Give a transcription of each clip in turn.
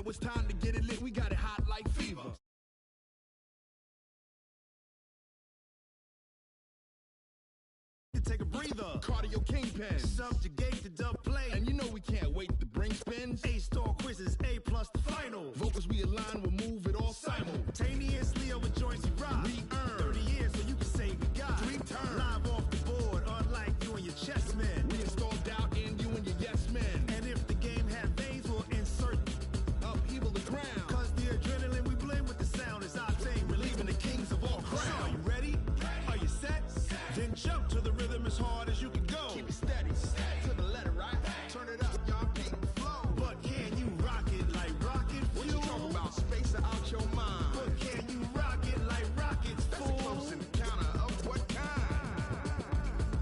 it's time to get it lit. We got it hot like fever. Take a breather. Cardio kingpin. Subjugate the dub play. And you know we can't wait to bring spins. A-star quizzes, A+ the final. Vocals we align, we'll move it all simultaneously over joints we rock. We earn 30 years so you can say we got 3 turns. Live off the board, unlike you and your chess men. We install doubt in you and your yes men. And if the game had veins, we'll insert upheaval the ground. Cause the adrenaline we blend with the sound is our thing. Relieving the kings of all crowns. So are you ready? Are you set? Then jump to the rhythm as hard as you can go. Keep it steady, to the letter, right? Turn it up, y'all, keep the flow. But can you rock it like rocket fuel? What you talking about? Space out your mind. But can you rock it like rockets, fool? That's a close encounter of what kind?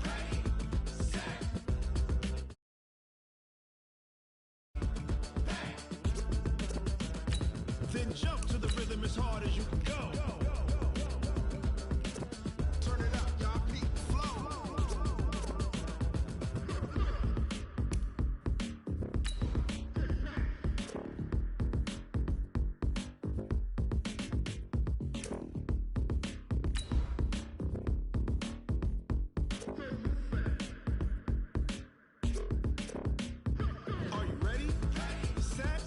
Ready, set. Then jump to the rhythm as hard as you can go. Turn it up, y'all, keep the flow. Are you ready? Set.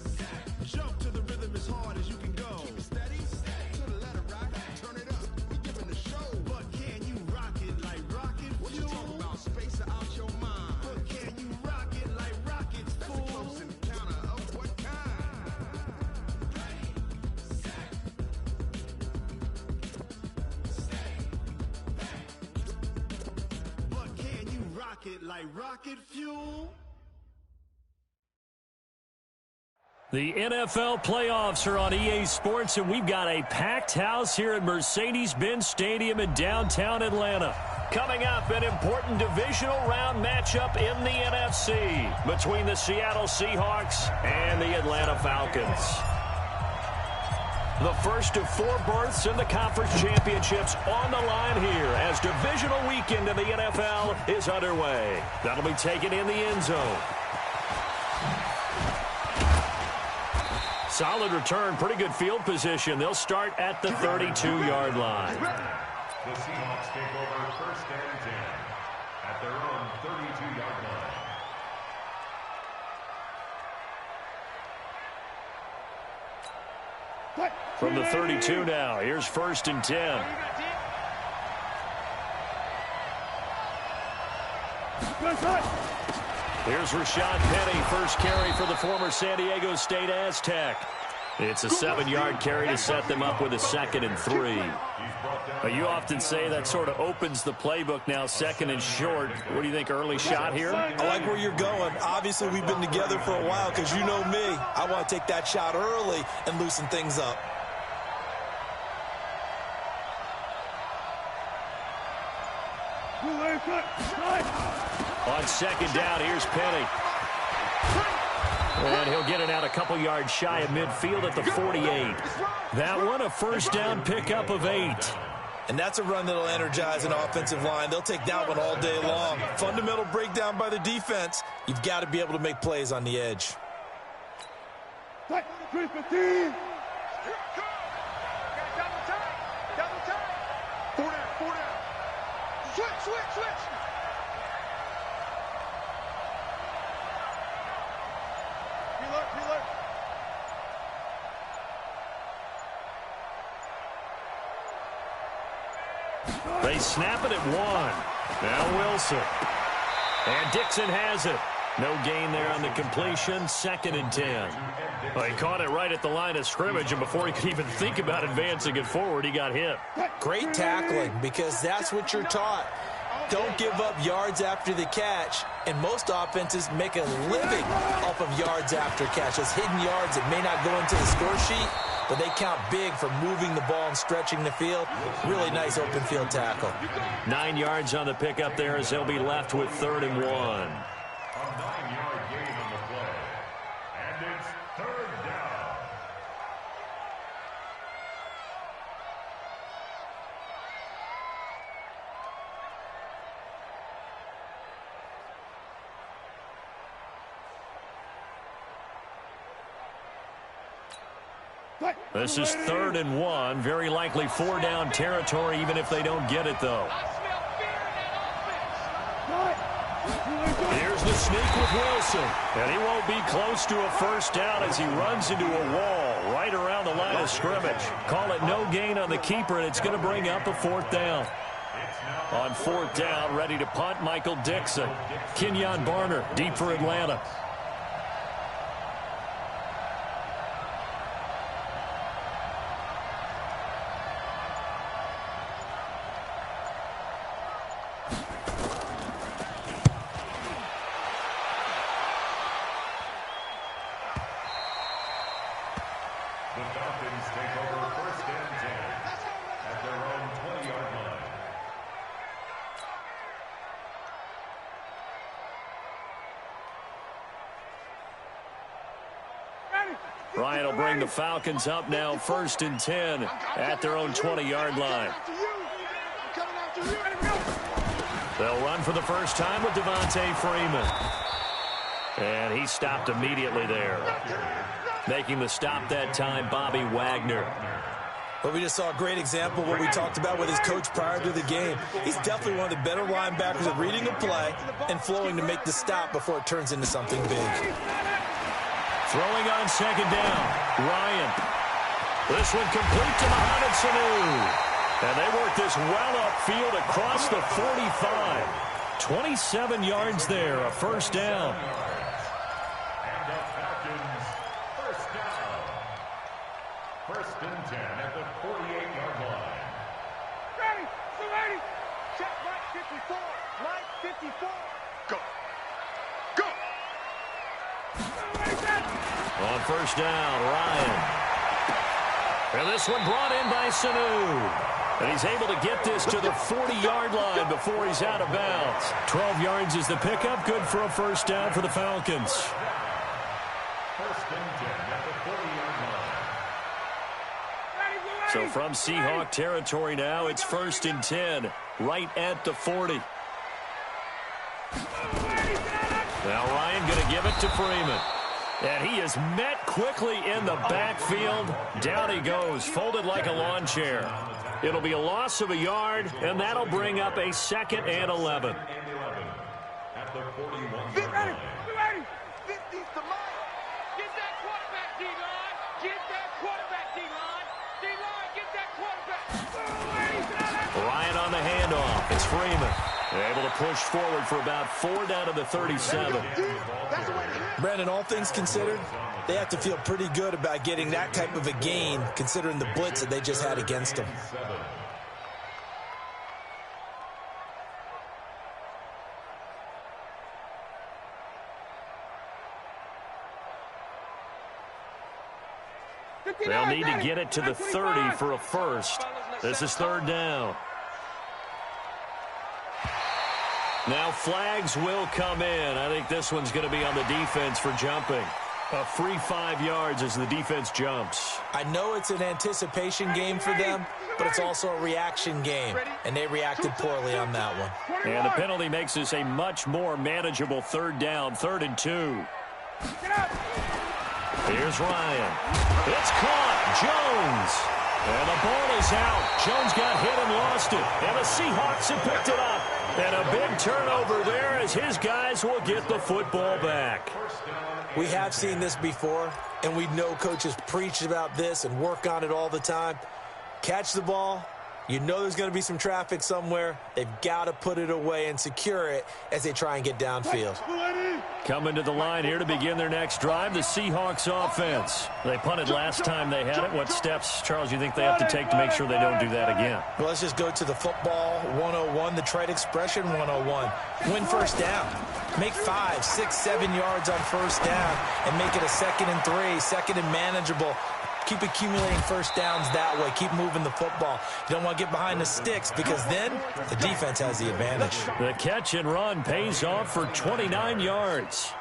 Jump to the rhythm as hard as you can go. Keep it steady, to the letter, right? Turn it up, we giving the show. But can you rock it like rocket fuel? What you talking about? Space out your mind. But can you rock it like rockets, fool? That's a close encounter of what kind? Ready, set, stay back. But can you rock it like rocket fuel? The NFL playoffs are on EA Sports, and we've got a packed house here at Mercedes-Benz Stadium in downtown Atlanta. Coming up, an important divisional round matchup in the NFC between the Seattle Seahawks and the Atlanta Falcons. The first of 4 berths in the conference championships on the line here as divisional weekend in the NFL is underway. That'll be taken in the end zone. Solid return, pretty good field position. They'll start at the 32-yard line. The Seahawks take over 1st and 10 at their own 32-yard line. From the 32 now, here's 1st and 10. Here's Rashad Penny, first carry for the former San Diego State Aztec. It's a 7-yard carry to set them up with a 2nd and 3. But you often say that sort of opens the playbook now, 2nd and short. What do you think, early shot here? I like where you're going. Obviously, we've been together for a while because you know me. I want to take that shot early and loosen things up. On 2nd down, here's Penny. And he'll get it out a couple yards shy of midfield at the 48. That one, a 1st down pickup of 8. And that's a run that'll energize an offensive line. They'll take that one all day long. Fundamental breakdown by the defense. You've got to be able to make plays on the edge. Switch. Reload. They snap it at 1. Now Wilson. And Dixon has it. No gain there on the completion. 2nd and 10. Well, he caught it right at the line of scrimmage, and before he could even think about advancing it forward, he got hit. Great tackling, because that's what you're taught. Don't give up yards after the catch, and most offenses make a living off of yards after catch. Those hidden yards that may not go into the score sheet, but they count big for moving the ball and stretching the field. Really nice open field tackle. 9 yards on the pickup there as they'll be left with 3rd and 1. A 9-yard gain on the play. And it's 3rd down. This is 3rd and 1. Very likely 4-down territory, even if they don't get it, though. Here's the sneak with Wilson. And he won't be close to a first down as he runs into a wall right around the line of scrimmage. Call it no gain on the keeper, and it's going to bring up a 4th down. On 4th down, ready to punt, Michael Dixon. Kenyon Barner, deep for Atlanta. The Falcons take over 1st and 10 at their own 20-yard line. Ryan will bring the Falcons up now 1st and 10 at their own 20-yard line. They'll run for the first time with Devontae Freeman. And he stopped immediately there. Making the stop that time, Bobby Wagner. But we just saw a great example of what we talked about with his coach prior to the game. He's definitely one of the better linebackers at reading a play and flowing to make the stop before it turns into something big. Throwing on 2nd down, Ryan. This one complete to Mohamed Sanu. And they work this well upfield across the 45. 27 yards there, a 1st down. And the Falcons, 1st down. 1st and 10 at the 48-yard line. Ready, ready. Check right 54, right 54. Go. Go. On 1st down, Ryan. And this one brought in by Sanu. And he's able to get this to the 40-yard line before he's out of bounds. 12 yards is the pickup. Good for a 1st down for the Falcons. 1st and 10 at the 40-yard line. So from Seahawk territory now, it's 1st and 10, right at the 40. Now Ryan going to give it to Freeman. And he is met quickly in the backfield. Down he goes, folded like a lawn chair. It'll be a loss of a yard, and that'll bring up a 2nd and 11. At the 41-yard Get ready, line. get ready. 50's the line. Get that quarterback, D-line. Get that quarterback, D-line. D-line, get that quarterback. Ryan on the handoff. It's Freeman. Able to push forward for about 4 down to the 37. That's the way to hit. Brandon, all things considered, they have to feel pretty good about getting that type of a gain, considering the blitz that they just had against them. They'll need to get it to the 30 for a first. This is 3rd down. Now flags will come in. I think this one's going to be on the defense for jumping. A free 5 yards as the defense jumps. I know it's an anticipation game for them, but it's also a reaction game, and they reacted poorly on that one. And the penalty makes this a much more manageable 3rd down, 3rd and 2. Here's Ryan. It's caught. Jones. And the ball is out. Jones got hit and lost it. And the Seahawks have picked it up. And a big turnover there as his guys will get the football back. We have seen this before, and we know coaches preach about this and work on it all the time. Catch the ball. You know there's going to be some traffic somewhere. They've got to put it away and secure it as they try and get downfield. Coming to the line here to begin their next drive, the Seahawks offense. They punted last time they had it. What steps, Charles, you think they have to take to make sure they don't do that again? Well, let's just go to the football 101, the trade expression 101. Win 1st down. Make 5, 6, 7 yards on 1st down and make it a 2nd and 3, 2nd and manageable. Keep accumulating 1st downs that way. Keep moving the football. You don't want to get behind the sticks because then the defense has the advantage. The catch and run pays off for 29 yards.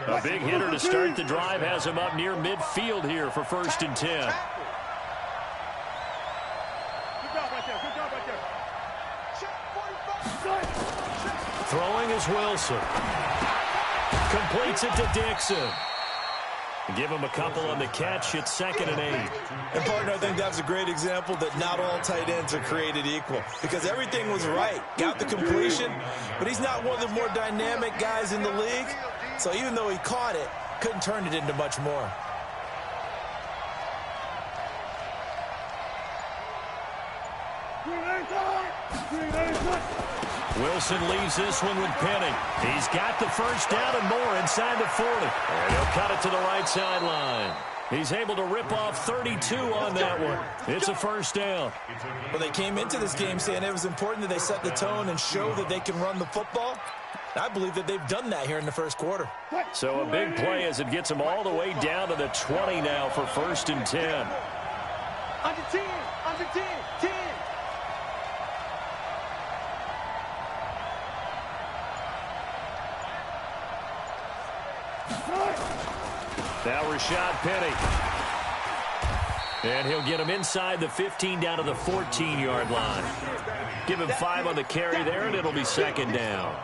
A big hitter to start the drive has him up near midfield here for 1st and 10. Good job right there. Good job right there. Check 45. Throwing is Wilson. Completes it to Dixon. Give him a couple on the catch. It's 2nd and 8. And, partner, I think that's a great example that not all tight ends are created equal because everything was right. Got the completion, but he's not one of the more dynamic guys in the league. So even though he caught it, couldn't turn it into much more. Wilson leaves this one with Penny. He's got the first down and more inside the 40. And he'll cut it to the right sideline. He's able to rip off 32 on that one. It's a first down. Well, they came into this game saying it was important that they set the tone and show that they can run the football. I believe that they've done that here in the first quarter. So a big play as it gets them all the way down to the 20 now for 1st and 10. Under 10, under 10, 10. Now Rashad Penny. And he'll get him inside the 15 down to the 14-yard line. Give him 5 on the carry there, and it'll be 2nd down.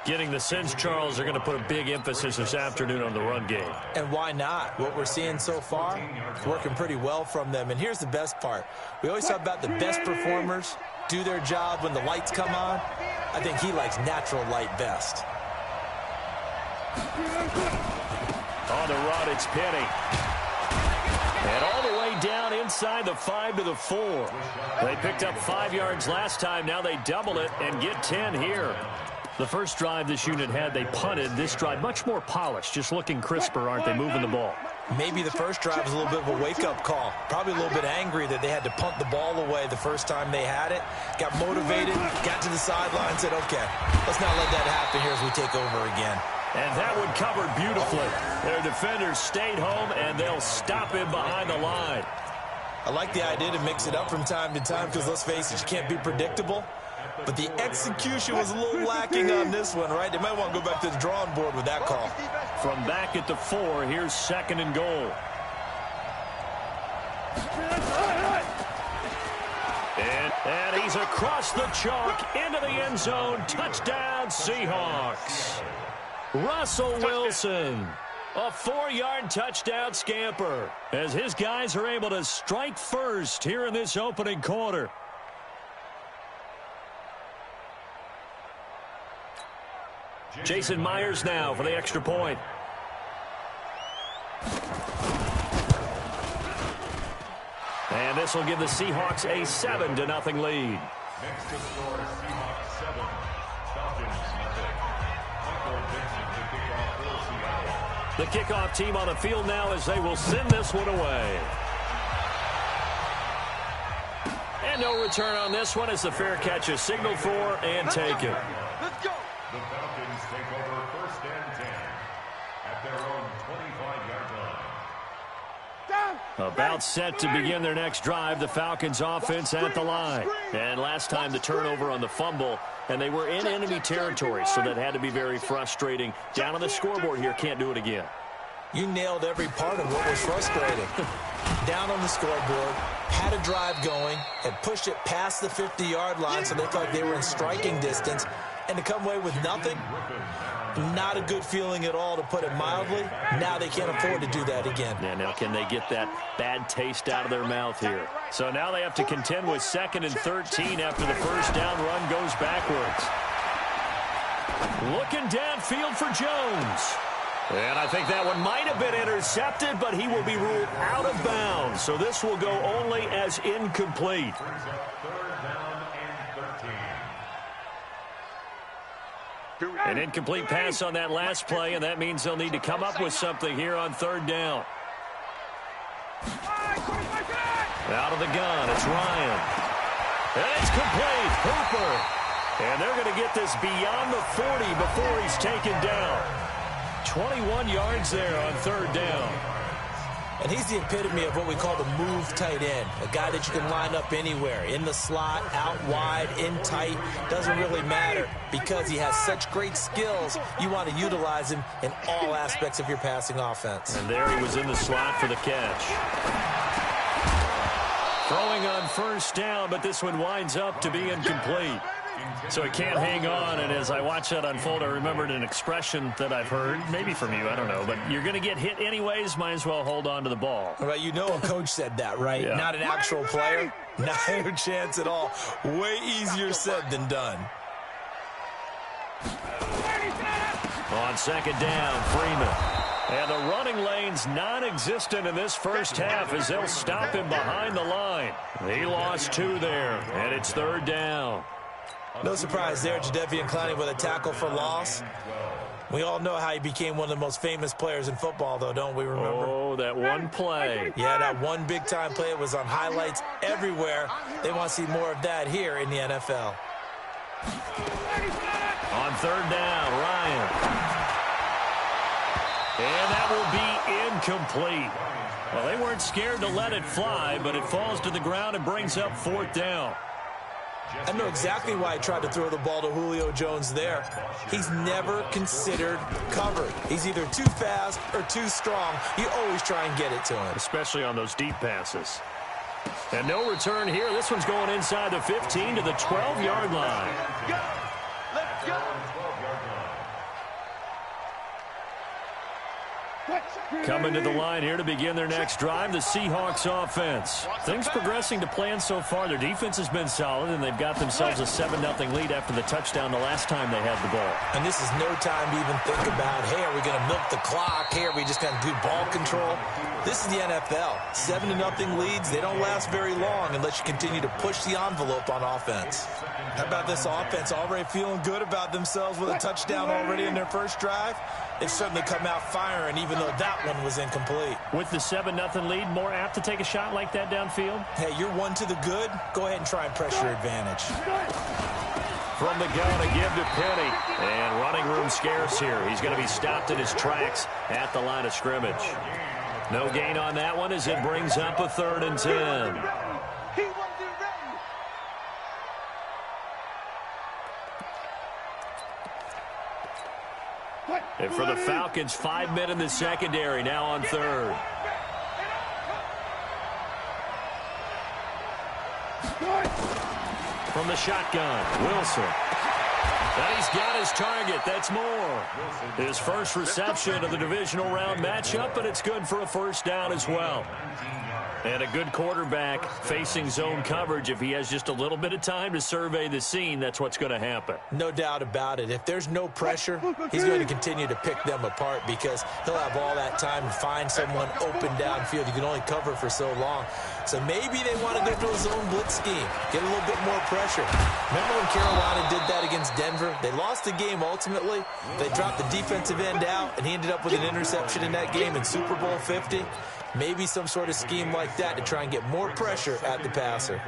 Getting the sense, Charles, are going to put a big emphasis this afternoon on the run game. And why not? What we're seeing so far is working pretty well from them. And here's the best part. We always talk about the best performers do their job when the lights come on. I think he likes natural light best. On the run, it's Penny. And all the way down inside the 5 to the 4. They picked up 5 yards last time. Now they double it and get 10 here. The first drive this unit had, they punted. This drive, much more polished, just looking crisper, aren't they, moving the ball? Maybe the first drive was a little bit of a wake-up call. Probably a little bit angry that they had to punt the ball away the first time they had it. Got motivated, got to the sideline, said, okay, let's not let that happen here as we take over again. And that one covered beautifully. Their defenders stayed home, and they'll stop him behind the line. I like the idea to mix it up from time to time because, let's face it, you can't be predictable. But the execution was a little lacking on this one, right? They might want to go back to the drawing board with that call. From back at the 4, here's 2nd and goal. And he's across the chalk into the end zone. Touchdown, Seahawks. Russell Wilson, a 4-yard touchdown scamper, as his guys are able to strike first here in this opening quarter. Jason Myers now for the extra point. And this will give the Seahawks a 7-0 lead. Next to score, Seahawks 7, Falcons 0. Michael Vincent to kick off for Seattle. The kickoff team on the field now as they will send this one away. And no return on this one as the fair catch is signaled for and taken. Let's go. The Falcons take over 1st and 10 at their own 25-yard line. About set to begin their next drive, the Falcons offense at the line. And last time the turnover on the fumble, and they were in enemy territory, so that had to be very frustrating. Down on the scoreboard here, can't do it again. You nailed every part of what was frustrating. Down on the scoreboard, had a drive going, had pushed it past the 50-yard line so they thought they were in striking distance, and to come away with nothing, not a good feeling at all, to put it mildly. Now they can't afford to do that again. Yeah, now can they get that bad taste out of their mouth here? So now they have to contend with 2nd and 13 after the first down run goes backwards. Looking downfield for Jones. And I think that one might have been intercepted, but he will be ruled out of bounds. So this will go only as incomplete. Brings up 3rd down and 13. An incomplete pass on that last play, and that means they'll need to come up with something here on 3rd down. Out of the gun, it's Ryan. And it's complete. Hooper. And they're going to get this beyond the 40 before he's taken down. 21 yards there on 3rd down. And he's the epitome of what we call the move tight end, a guy that you can line up anywhere, in the slot, out wide, in tight, doesn't really matter. Because he has such great skills, you want to utilize him in all aspects of your passing offense. And there he was in the slot for the catch. Throwing on 1st down, but this one winds up to be incomplete. So he can't hang on, and as I watch that unfold, I remembered an expression that I've heard, maybe from you, I don't know, but you're going to get hit anyways, might as well hold on to the ball. Well, you know a coach said that, right? Yeah. Not an actual player. Not a chance at all. Way easier said than done. On second down, Freeman. And the running lane's non-existent in this first half as they'll stop him behind the line. He lost 2 there, and it's third down. No surprise there, Jadeveon Clowney with a tackle for loss. We all know how he became one of the most famous players in football, though, don't we remember? Oh, that one play. Yeah, that one big-time play. It was on highlights everywhere. They want to see more of that here in the NFL. On third down, Ryan. And that will be incomplete. Well, they weren't scared to let it fly, but it falls to the ground and brings up fourth down. I know exactly why I tried to throw the ball to Julio Jones there. He's never considered covered. He's either too fast or too strong. You always try and get it to him. Especially on those deep passes. And no return here. This one's going inside the 15 to the 12-yard line. Go! Let's go! Coming to the line here to begin their next drive, the Seahawks offense. Things progressing to plan so far. Their defense has been solid, and they've got themselves a 7-0 lead after the touchdown the last time they had the ball. And this is no time to even think about, hey, are we going to milk the clock? Hey, are we just going to do ball control? This is the NFL. 7-0 leads, they don't last very long unless you continue to push the envelope on offense. How about this offense already feeling good about themselves with a touchdown already in their first drive? They've certainly come out firing, even though that one was incomplete. With the 7-0 lead, more apt to take a shot like that downfield? Hey, you're one to the good. Go ahead and try and press your advantage. From the gun, a give to Penny. And running room scarce here. He's going to be stopped in his tracks at the line of scrimmage. No gain on that one as it brings up a 3rd and 10. He wasn't ready. And for the Falcons, 5 men in the secondary, now on 3rd. From the shotgun, Wilson. And he's got his target. That's more. His first reception of the divisional round matchup, but it's good for a first down as well. And a good quarterback facing zone coverage. If he has just a little bit of time to survey the scene, that's what's going to happen. No doubt about it. If there's no pressure, he's going to continue to pick them apart because he'll have all that time to find someone open downfield. You can only cover for so long. So maybe they want to go to a zone blitz scheme, get a little bit more pressure. Remember when Carolina did that against Denver? They lost the game ultimately. They dropped the defensive end out, and he ended up with an interception in that game in Super Bowl 50. Maybe some sort of scheme like that to try and get more pressure at the passer.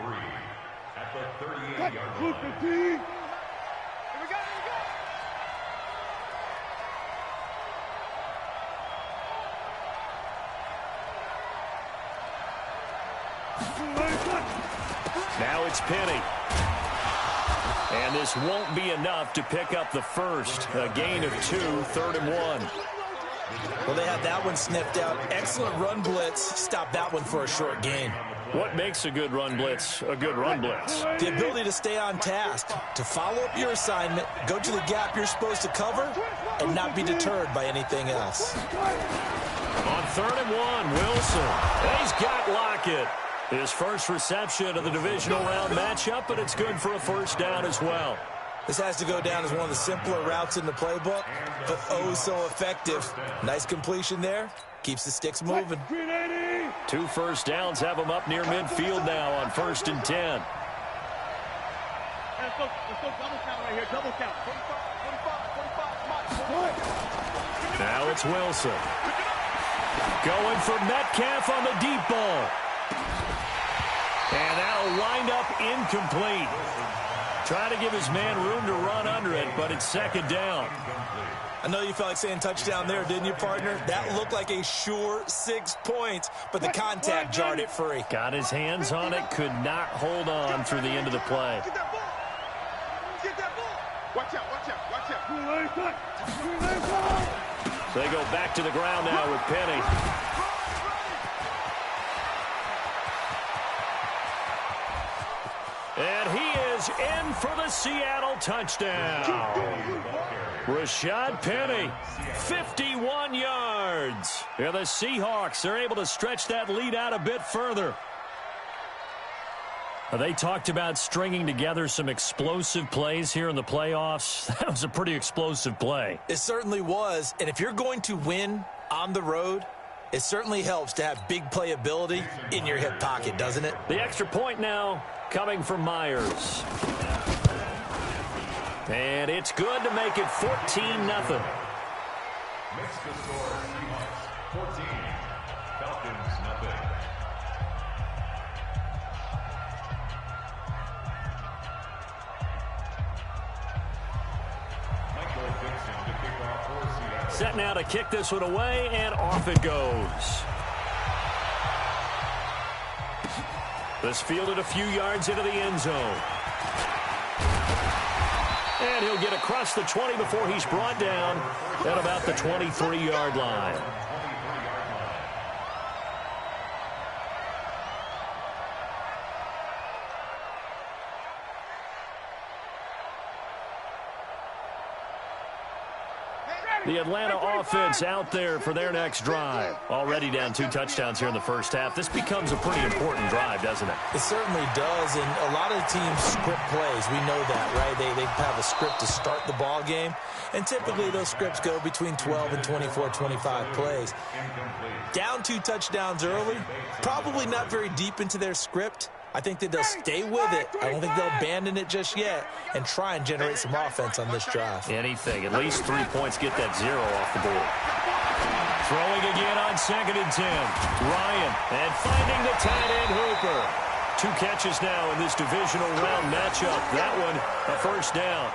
At the 38-yard line. Now it's Penny. And this won't be enough to pick up the first. A gain of 2, 3rd and 1. Well, they had that one sniffed out. Excellent run blitz. Stop that one for a short gain. What makes a good run blitz a good run blitz? The ability to stay on task, to follow up your assignment, go to the gap you're supposed to cover, and not be deterred by anything else. On 3rd and 1, Wilson. And he's got Lockett. His first reception of the divisional round matchup, but it's good for a first down as well. This has to go down as one of the simpler routes in the playbook, but oh so effective. Nice completion there. Keeps the sticks moving. 2 first downs have him up near midfield now on 1st and 10. Let's go double count right here. Double count. 45. Now it's Wilson. Going for Metcalf on the deep ball. And that'll wind up incomplete. Trying to give his man room to run under it, but it's 2nd down. I know you felt like saying touchdown there, didn't you, partner? That looked like a sure 6 points, but the contact jarred it free. Got his hands on it, could not hold on through the end of the play. Get that ball. Get that ball. Watch out, watch out, watch out. So they go back to the ground now with Penny. And he is in for the Seattle touchdown. Rashad Penny, 51 yards. And the Seahawks are able to stretch that lead out a bit further. They talked about stringing together some explosive plays here in the playoffs. That was a pretty explosive play. It certainly was. And if you're going to win on the road, it certainly helps to have big playability in your hip pocket, doesn't it? The extra point now coming from Myers. And it's good to make it 14-0. Makes the score Seahawks 14, Falcons nothing. Set now to kick this one away, and off it goes. This fielded a few yards into the end zone. And he'll get across the 20 before he's brought down at about the 23-yard line. The Atlanta offense out there for their next drive. Already down 2 touchdowns here in the first half. This becomes a pretty important drive, doesn't it? It certainly does, and a lot of teams script plays. We know that, right? They have a script to start the ball game, and typically those scripts go between 12 and 24, 25 plays. Down 2 touchdowns early, probably not very deep into their script. I think that they'll stay with it. I don't think they'll abandon it just yet and try and generate some offense on this drive. Anything. At least 3 points. Get that 0 off the board. Throwing again on 2nd and 10. Ryan. And finding the tight end Hooper. 2 catches now in this divisional round matchup. That one, a first down.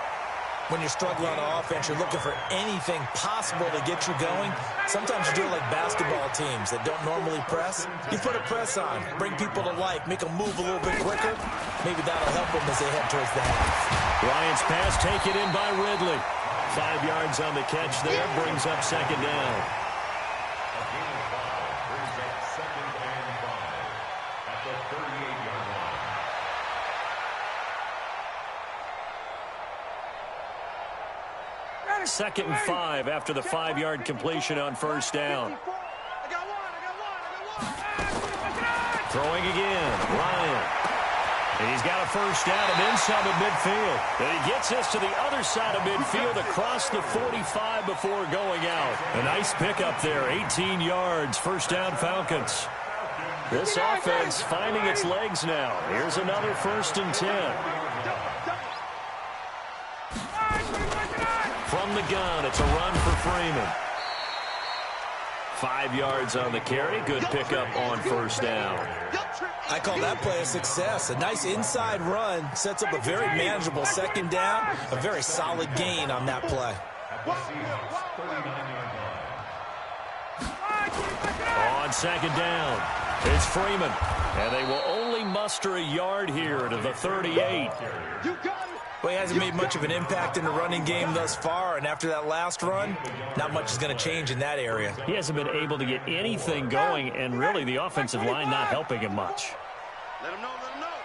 When you're struggling on offense, you're looking for anything possible to get you going. Sometimes you do it like basketball teams that don't normally press. You put a press on, bring people to life, make them move a little bit quicker. Maybe that'll help them as they head towards the half. Ryan's pass taken in by Ridley. 5 yards on the catch there, brings up 2nd down. A gain of 5 brings up 2nd and 5 at the 38-yard line. 2nd and 5 after the 5-yard completion on first down. Throwing again, Ryan. And he's got a first down and inside of midfield. And he gets us to the other side of midfield across the 45 before going out. A nice pickup there, 18 yards, first down Falcons. This offense finding its legs now. Here's another 1st and 10. From the gun, it's a run for Freeman. 5 yards on the carry. Good pickup on first down. I call that play a success. A nice inside run sets up a very manageable 2nd down. A very solid gain on that play. On 2nd down, it's Freeman. And they will only muster a yard here to the 38. Well, he hasn't made much of an impact in the running game thus far, and after that last run, not much is going to change in that area. He hasn't been able to get anything going, and really the offensive line not helping him much. Let him know, let him know.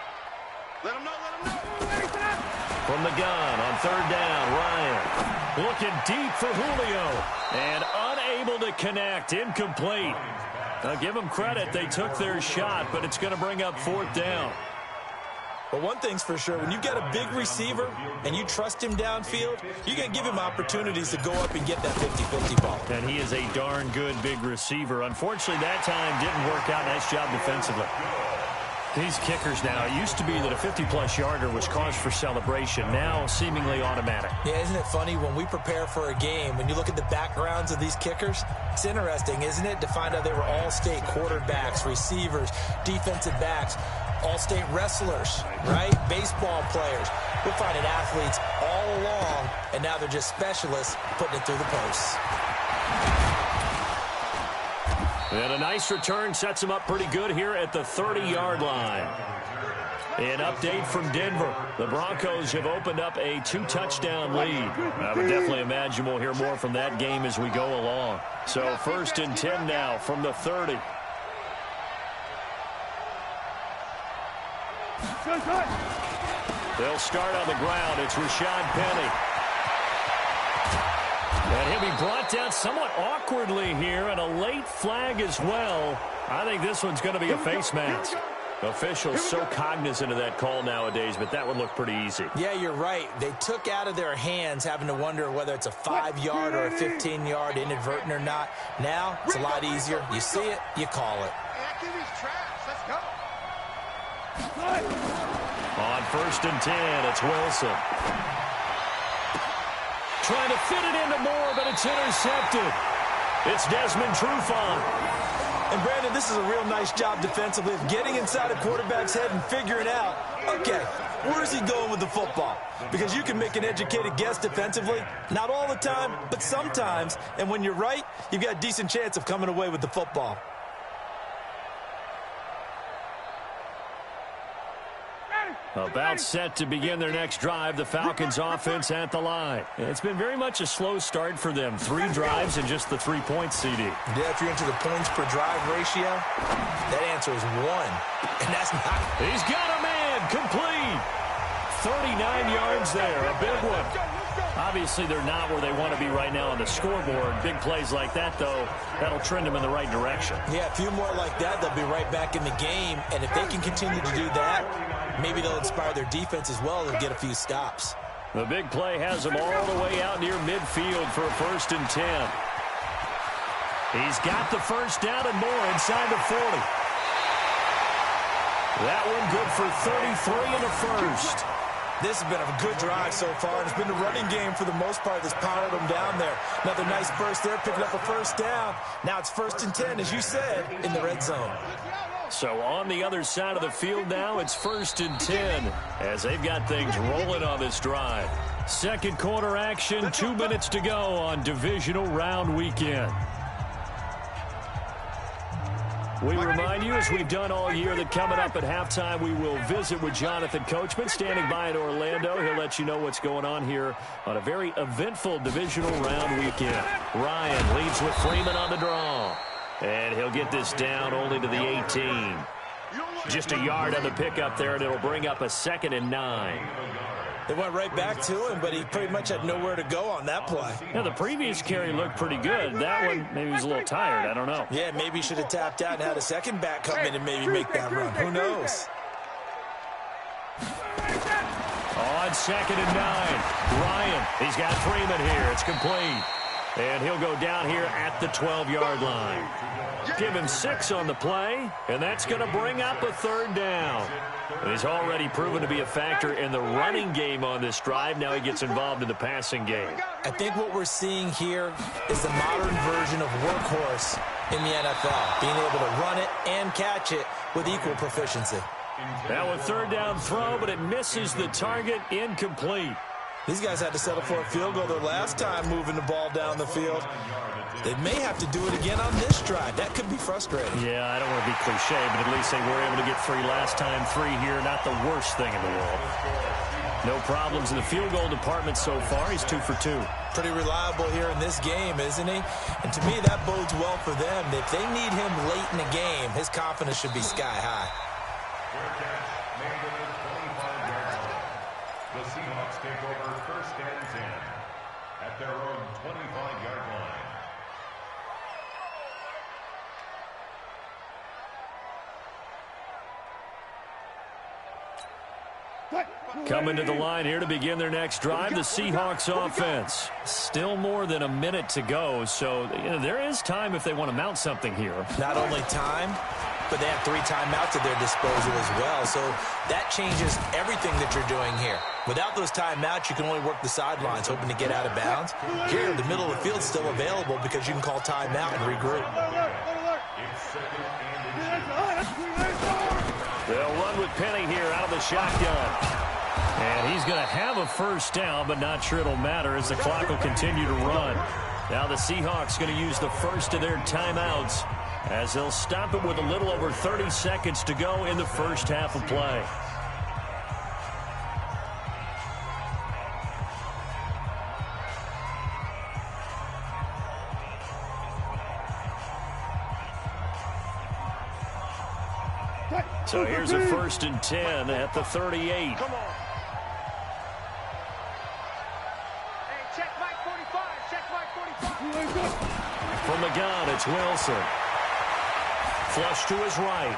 Let him know, let him know. From the gun on 3rd down, Ryan looking deep for Julio, and unable to connect, incomplete. Now give them credit, they took their shot, but it's going to bring up 4th down. But one thing's for sure, when you've got a big receiver and you trust him downfield, you're going to give him opportunities to go up and get that 50-50 ball. And he is a darn good big receiver. Unfortunately, that time didn't work out. Nice job defensively. These kickers now, it used to be that a 50-plus yarder was cause for celebration. Now, seemingly automatic. Yeah, isn't it funny when we prepare for a game, when you look at the backgrounds of these kickers, it's interesting, isn't it, to find out they were all-state quarterbacks, receivers, defensive backs, all-state wrestlers, right? Baseball players. We're finding athletes all along, and now they're just specialists putting it through the posts. And a nice return sets him up pretty good here at the 30-yard line. An update from Denver. The Broncos have opened up a 2-touchdown lead. I would definitely imagine we'll hear more from that game as we go along. So 1st and 10 now from the 30. They'll start on the ground. It's Rashad Penny. And he'll be brought down somewhat awkwardly here, and a late flag as well. I think this one's going to be a face mask. Officials so cognizant of that call nowadays, but that would look pretty easy. Yeah, you're right. They took out of their hands having to wonder whether it's a 5-yard or a 15-yard inadvertent or not. Now, it's a lot easier. You see it, you call it. Let's go. On 1st and 10, it's Wilson. Trying to fit it into Moore, but it's intercepted. It's Desmond Trufant. And, Brandon, this is a real nice job defensively of getting inside a quarterback's head and figuring out, okay, where's he going with the football? Because you can make an educated guess defensively, not all the time, but sometimes. And when you're right, you've got a decent chance of coming away with the football. About set to begin their next drive, the Falcons offense at the line. It's been very much a slow start for them. 3 drives and just the 3 points, CD. Yeah, if you're into the points per drive ratio, that answer is 1. And that's not... He's got a man, complete. 39 yards there, a big one. Obviously, they're not where they want to be right now on the scoreboard. Big plays like that, though, that'll trend them in the right direction. Yeah, a few more like that, they'll be right back in the game. And if they can continue to do that, maybe they'll inspire their defense as well and get a few stops. The big play has them all the way out near midfield for a 1st and 10. He's got the first down and more inside the 40. That one good for 33 in the first. This has been a good drive so far, and it's been the running game for the most part that's powered them down there. Another nice burst there, picking up a first down. Now it's 1st and 10, as you said, in the red zone. So on the other side of the field now, it's 1st and 10 as they've got things rolling on this drive. Second quarter action, 2 minutes to go on divisional round weekend. We remind you, as we've done all year, that coming up at halftime, we will visit with Jonathan Coachman, standing by in Orlando. He'll let you know what's going on here on a very eventful divisional round weekend. Ryan leads with Freeman on the draw. And he'll get this down only to the 18. Just a yard on the pickup there, and it'll bring up a 2nd and 9. They went right back to him, but he pretty much had nowhere to go on that play. Yeah, the previous carry looked pretty good. That one, maybe he was a little tired. I don't know. Yeah, maybe he should have tapped out and had a second back come in and maybe make that run. Who knows? On 2nd and 9, Ryan, he's got Freeman here. It's complete. And he'll go down here at the 12-yard line. Give him 6 on the play, and that's going to bring up a 3rd down. And he's already proven to be a factor in the running game on this drive. Now he gets involved in the passing game. I think what we're seeing here is the modern version of workhorse in the NFL, being able to run it and catch it with equal proficiency. Now a 3rd down throw, but it misses the target, incomplete. These guys had to settle for a field goal their last time moving the ball down the field. They may have to do it again on this drive. That could be frustrating. Yeah, I don't want to be cliche, but at least they were able to get 3 last time. 3 here, not the worst thing in the world. No problems in the field goal department so far. He's 2 for 2. Pretty reliable here in this game, isn't he? And to me, that bodes well for them. If they need him late in the game, his confidence should be sky high. The Seahawks take over 1st and 10 at their own 25-yard line. Coming to the line here to begin their next drive, the Seahawks offense. Still more than a minute to go, so there is time if they want to mount something here. Not only time, but they have 3 timeouts at their disposal as well, so that changes everything that you're doing here. Without those timeouts, you can only work the sidelines, hoping to get out of bounds. Here, the middle of the field's still available because you can call timeout and regroup. They'll run with Penny here out of the shotgun. And he's going to have a first down, but not sure it'll matter as the clock will continue to run. Now the Seahawks going to use the first of their timeouts as they'll stop it with a little over 30 seconds to go in the first half of play. So here's a 1st and 10 at the 38. it's Wilson. Flush to his right.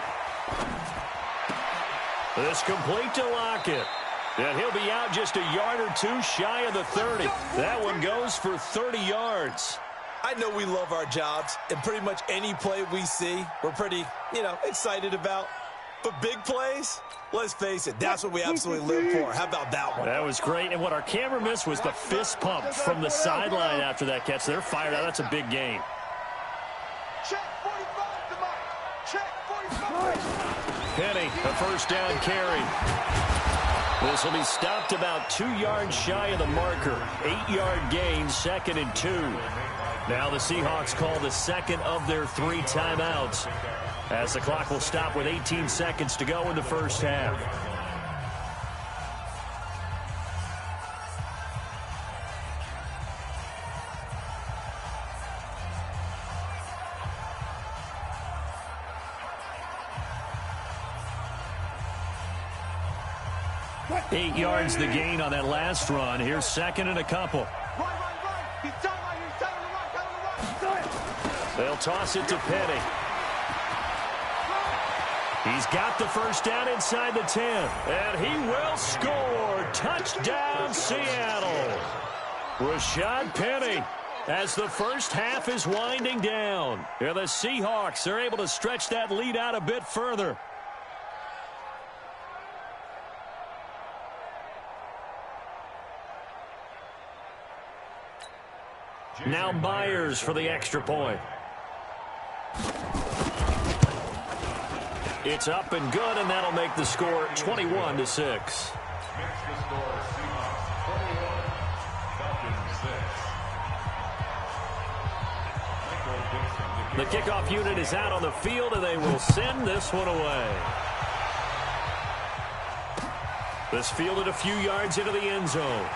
This complete to Lockett. And he'll be out just a yard or two shy of the 30. That one goes for 30 yards. I know we love our jobs, and pretty much any play we see, we're pretty, excited about. But big plays, let's face it, that's what we absolutely live for. How about that one? That was great. And what our camera missed was the fist pump from the sideline after that catch. They're fired out. That's a big game. Check 45 to Mike. Check 45. Penny, a first down carry. This will be stopped about 2 yards shy of the marker. 8-yard gain, 2nd and 2. Now the Seahawks call the second of their 3 timeouts, as the clock will stop with 18 seconds to go in the first half. Eight yards the gain on that last run. Here's 2nd and a couple. Right. He's tight right here. He's tight on the right. They'll toss it to Penny. He's got the first down inside the 10. And he will score. Touchdown, Seattle. Rashad Penny, as the first half is winding down. And the Seahawks are able to stretch that lead out a bit further. Now Myers for the extra point. It's up and good, and that'll make the score 21-6. Makes the score Seahawks 21, Falcons 6. The kickoff unit is out on the field, and they will send this one away. This fielded a few yards into the end zone.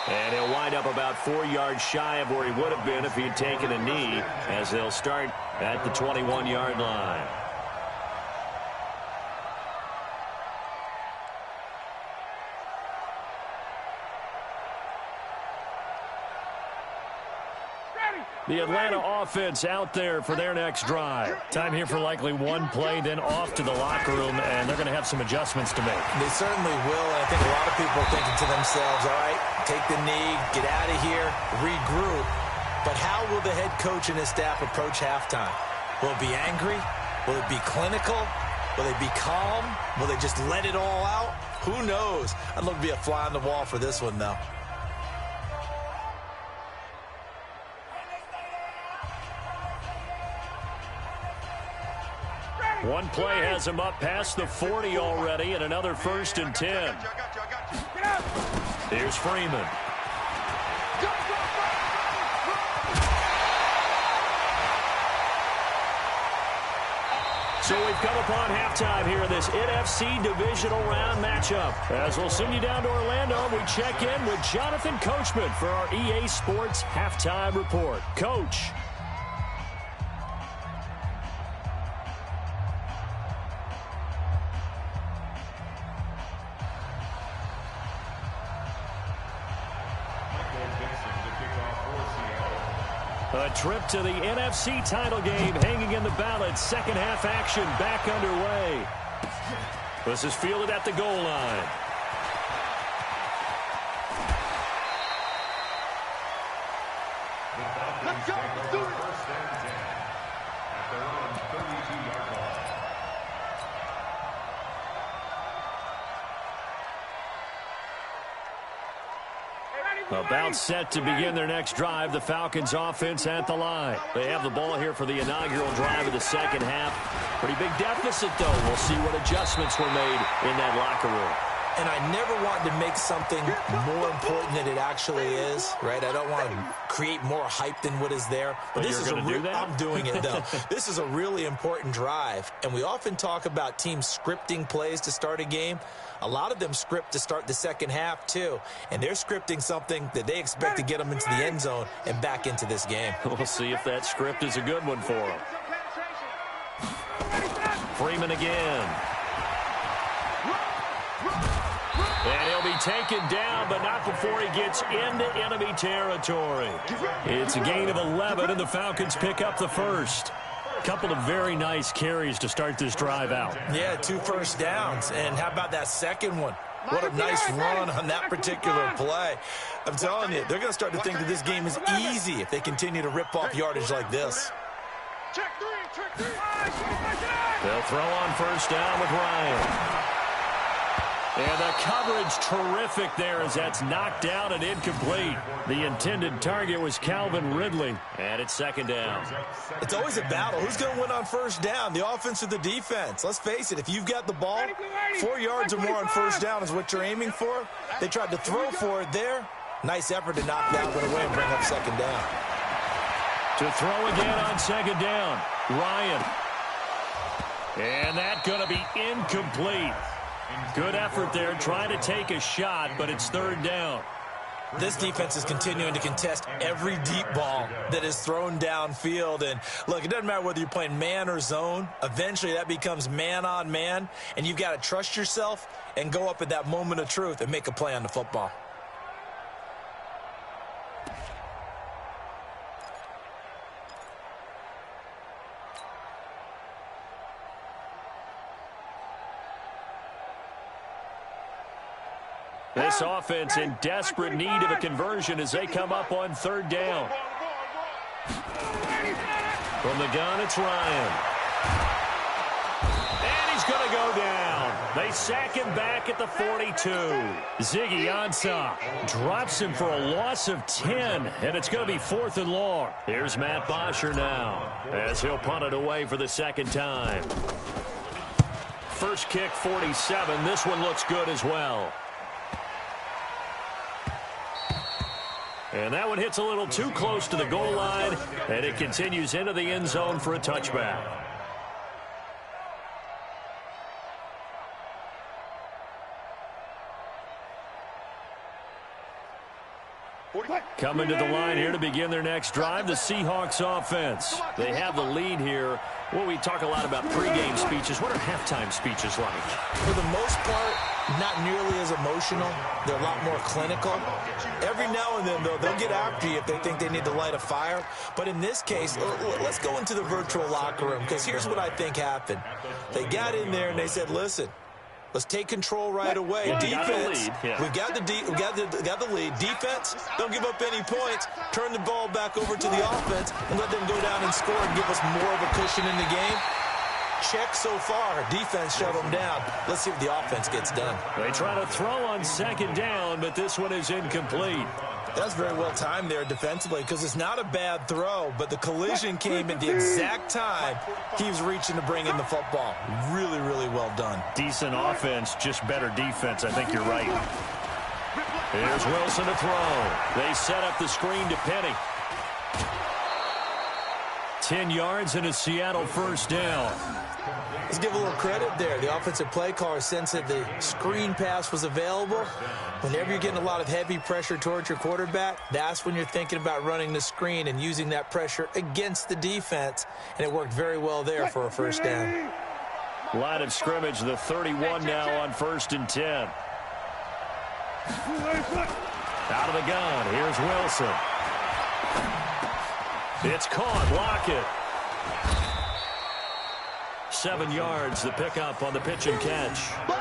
And he'll wind up about 4 yards shy of where he would have been if he had taken a knee, as they'll start at the 21-yard line. The Atlanta offense out there for their next drive. Time here for likely one play, then off to the locker room, and they're going to have some adjustments to make. They certainly will, and I think a lot of people are thinking to themselves, all right, take the knee, get out of here, regroup. But how will the head coach and his staff approach halftime? Will it be angry? Will it be clinical? Will they be calm? Will they just let it all out? Who knows? I'd love to be a fly on the wall for this one, though. One play has him up past the 40 already, and another 1st and 10. Here's Freeman. So we've come upon halftime here in this NFC divisional round matchup. As we'll send you down to Orlando, we check in with Jonathan Coachman for our EA Sports Halftime Report. Coach. A trip to the NFC title game hanging in the balance. Second half action back underway. This is fielded at the goal line. Let's go. Let's do it. First and 10 at their own 32-yard line. About set to begin their next drive. The Falcons offense at the line. They have the ball here for the inaugural drive of the second half. Pretty big deficit, though. We'll see what adjustments were made in that locker room. And I never want to make something more important than it actually is, right? I don't want to create more hype than what is there. But this you're going to do that? I'm doing it, though. This is a really important drive. And we often talk about teams scripting plays to start a game. A lot of them script to start the second half, too. And they're scripting something that they expect to get them into the end zone and back into this game. We'll see if that script is a good one for them. Freeman again. And he'll be taken down, but not before he gets into enemy territory. It's a gain of 11, and the Falcons pick up the first. Couple of very nice carries to start this drive out. Yeah, 2 first downs. And how about that second one? What a nice run on that particular play. I'm telling you, they're going to start to think that this game is easy if they continue to rip off yardage like this. Check three. They'll throw on first down with Ryan. And the coverage terrific there as that's knocked out and incomplete. The intended target was Calvin Ridley. And it's second down. It's always a battle. Who's going to win on first down, the offense or the defense? Let's face it, if you've got the ball, 4 yards or more on first down is what you're aiming for. They tried to throw for it there. Nice effort to knock that one away and bring up second down. To throw again on second down, Ryan. And that's going to be incomplete. Good effort there, trying to take a shot, but it's third down. This defense is continuing to contest every deep ball that is thrown downfield. And, look, it doesn't matter whether you're playing man or zone. Eventually that becomes man on man, and you've got to trust yourself and go up at that moment of truth and make a play on the football. This offense in desperate need of a conversion as they come up on third down. From the gun, it's Ryan. And he's going to go down. They sack him back at the 42. Ziggy Ansah drops him for a loss of 10, and it's going to be 4th and long. Here's Matt Bosher now as he'll punt it away for the second time. First kick, 47. This one looks good as well. And that one hits a little too close to the goal line, and it continues into the end zone for a touchback. Coming to the line here to begin their next drive, the Seahawks offense. They have the lead here. Well, we talk a lot about pregame speeches. What are halftime speeches like? For the most part, not nearly as emotional. They're a lot more clinical. Every now and then, though, they'll get after you if they think they need to light a fire. But in this case, let's go into the virtual locker room, because here's what I think happened. They got in there and they said, listen, let's take control right away. Yeah, defense, yeah. we've got the lead. Defense, don't give up any points. Turn the ball back over to the offense and let them go down and score and give us more of a cushion in the game. Check so far. Defense shut them down. Let's see what the offense gets done. They try to throw on second down, but this one is incomplete. That's very well timed there defensively, because it's not a bad throw, but the collision came at the exact time he was reaching to bring in the football. Really, really well done. Decent offense, just better defense. I think you're right. Here's Wilson to throw. They set up the screen to Penny. 10 yards and a Seattle first down. Let's give a little credit there. The offensive play caller sensed that the screen pass was available. Whenever you're getting a lot of heavy pressure towards your quarterback, that's when you're thinking about running the screen and using that pressure against the defense. And it worked very well there for a first down. Line of scrimmage, the 31 now on 1st and 10. Out of the gun, here's Wilson. It's caught, Lockett. 7 yards, the pickup on the pitch and catch. A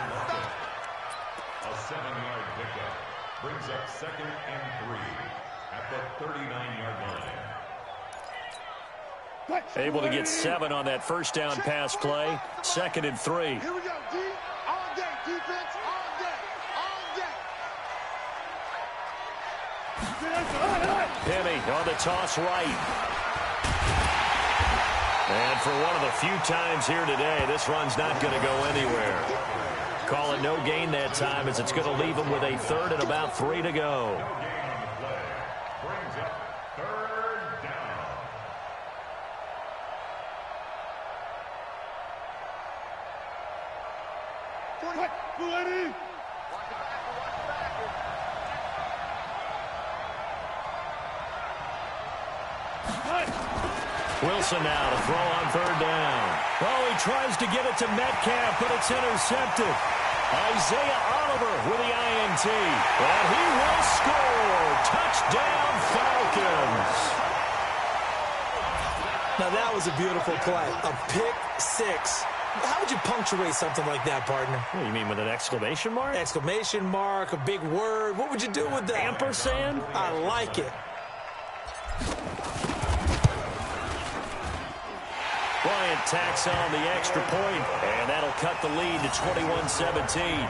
7-yard pickup brings up 2nd and 3 at the 39-yard line. Able to get 7 on that first down pass play. 2nd and 3. Here we go, D. All day, defense, all day, all day. Penny on the toss right. And for one of the few times here today, this run's not going to go anywhere. Call it no gain that time, as it's going to leave them with a 3rd and about 3 to go. Brings up 3rd down. Wilson now to throw on 3rd down. Oh, he tries to get it to Metcalf, but it's intercepted. Isaiah Oliver with the INT. And he will score. Touchdown, Falcons. Now, that was a beautiful play. A pick six. How would you punctuate something like that, partner? What do you mean, with an exclamation mark? Exclamation mark, a big word. What would you do with that? Ampersand? I like it. Bryant tacks on the extra point, and that'll cut the lead to 21-17.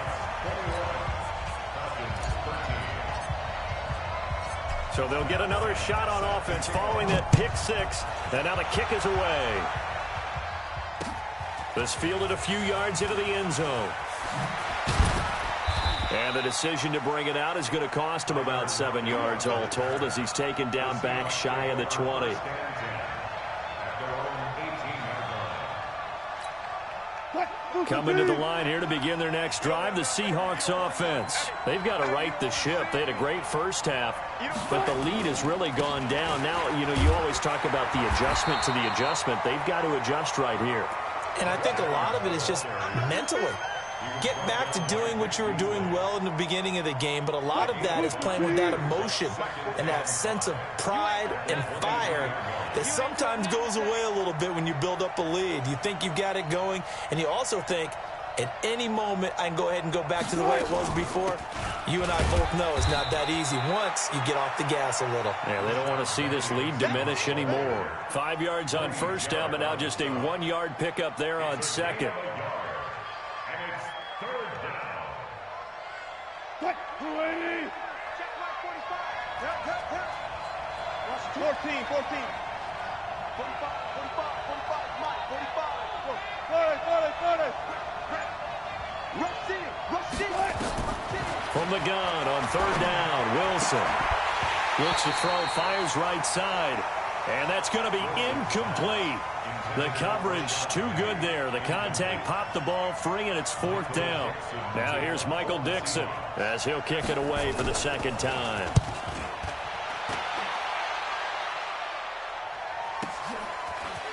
So they'll get another shot on offense following that pick six, and now the kick is away. This fielded a few yards into the end zone. And the decision to bring it out is going to cost him about 7 yards all told, as he's taken down back shy of the 20. Coming to the line here to begin their next drive, the Seahawks offense. They've got to right the ship. They had a great first half, but the lead has really gone down. Now, you always talk about the adjustment to the adjustment. They've got to adjust right here. And I think a lot of it is just mentally. Get back to doing what you were doing well in the beginning of the game, but a lot of that is playing with that emotion and that sense of pride and fire that sometimes goes away a little bit when you build up a lead. You think you've got it going, and you also think at any moment I can go ahead and go back to the way it was before. You and I both know it's not that easy once you get off the gas a little. Yeah, they don't want to see this lead diminish anymore. 5 yards on first down, but now just a 1-yard pickup there on second. And it's third down. What? 280. Check mark 45. Watch 14, 45, Mike, 45. 40. Rush in. From the gun on third down, Wilson looks to throw, fires right side, and that's going to be incomplete. The coverage too good there. The contact popped the ball free, and it's fourth down. Now here's Michael Dixon as he'll kick it away for the second time.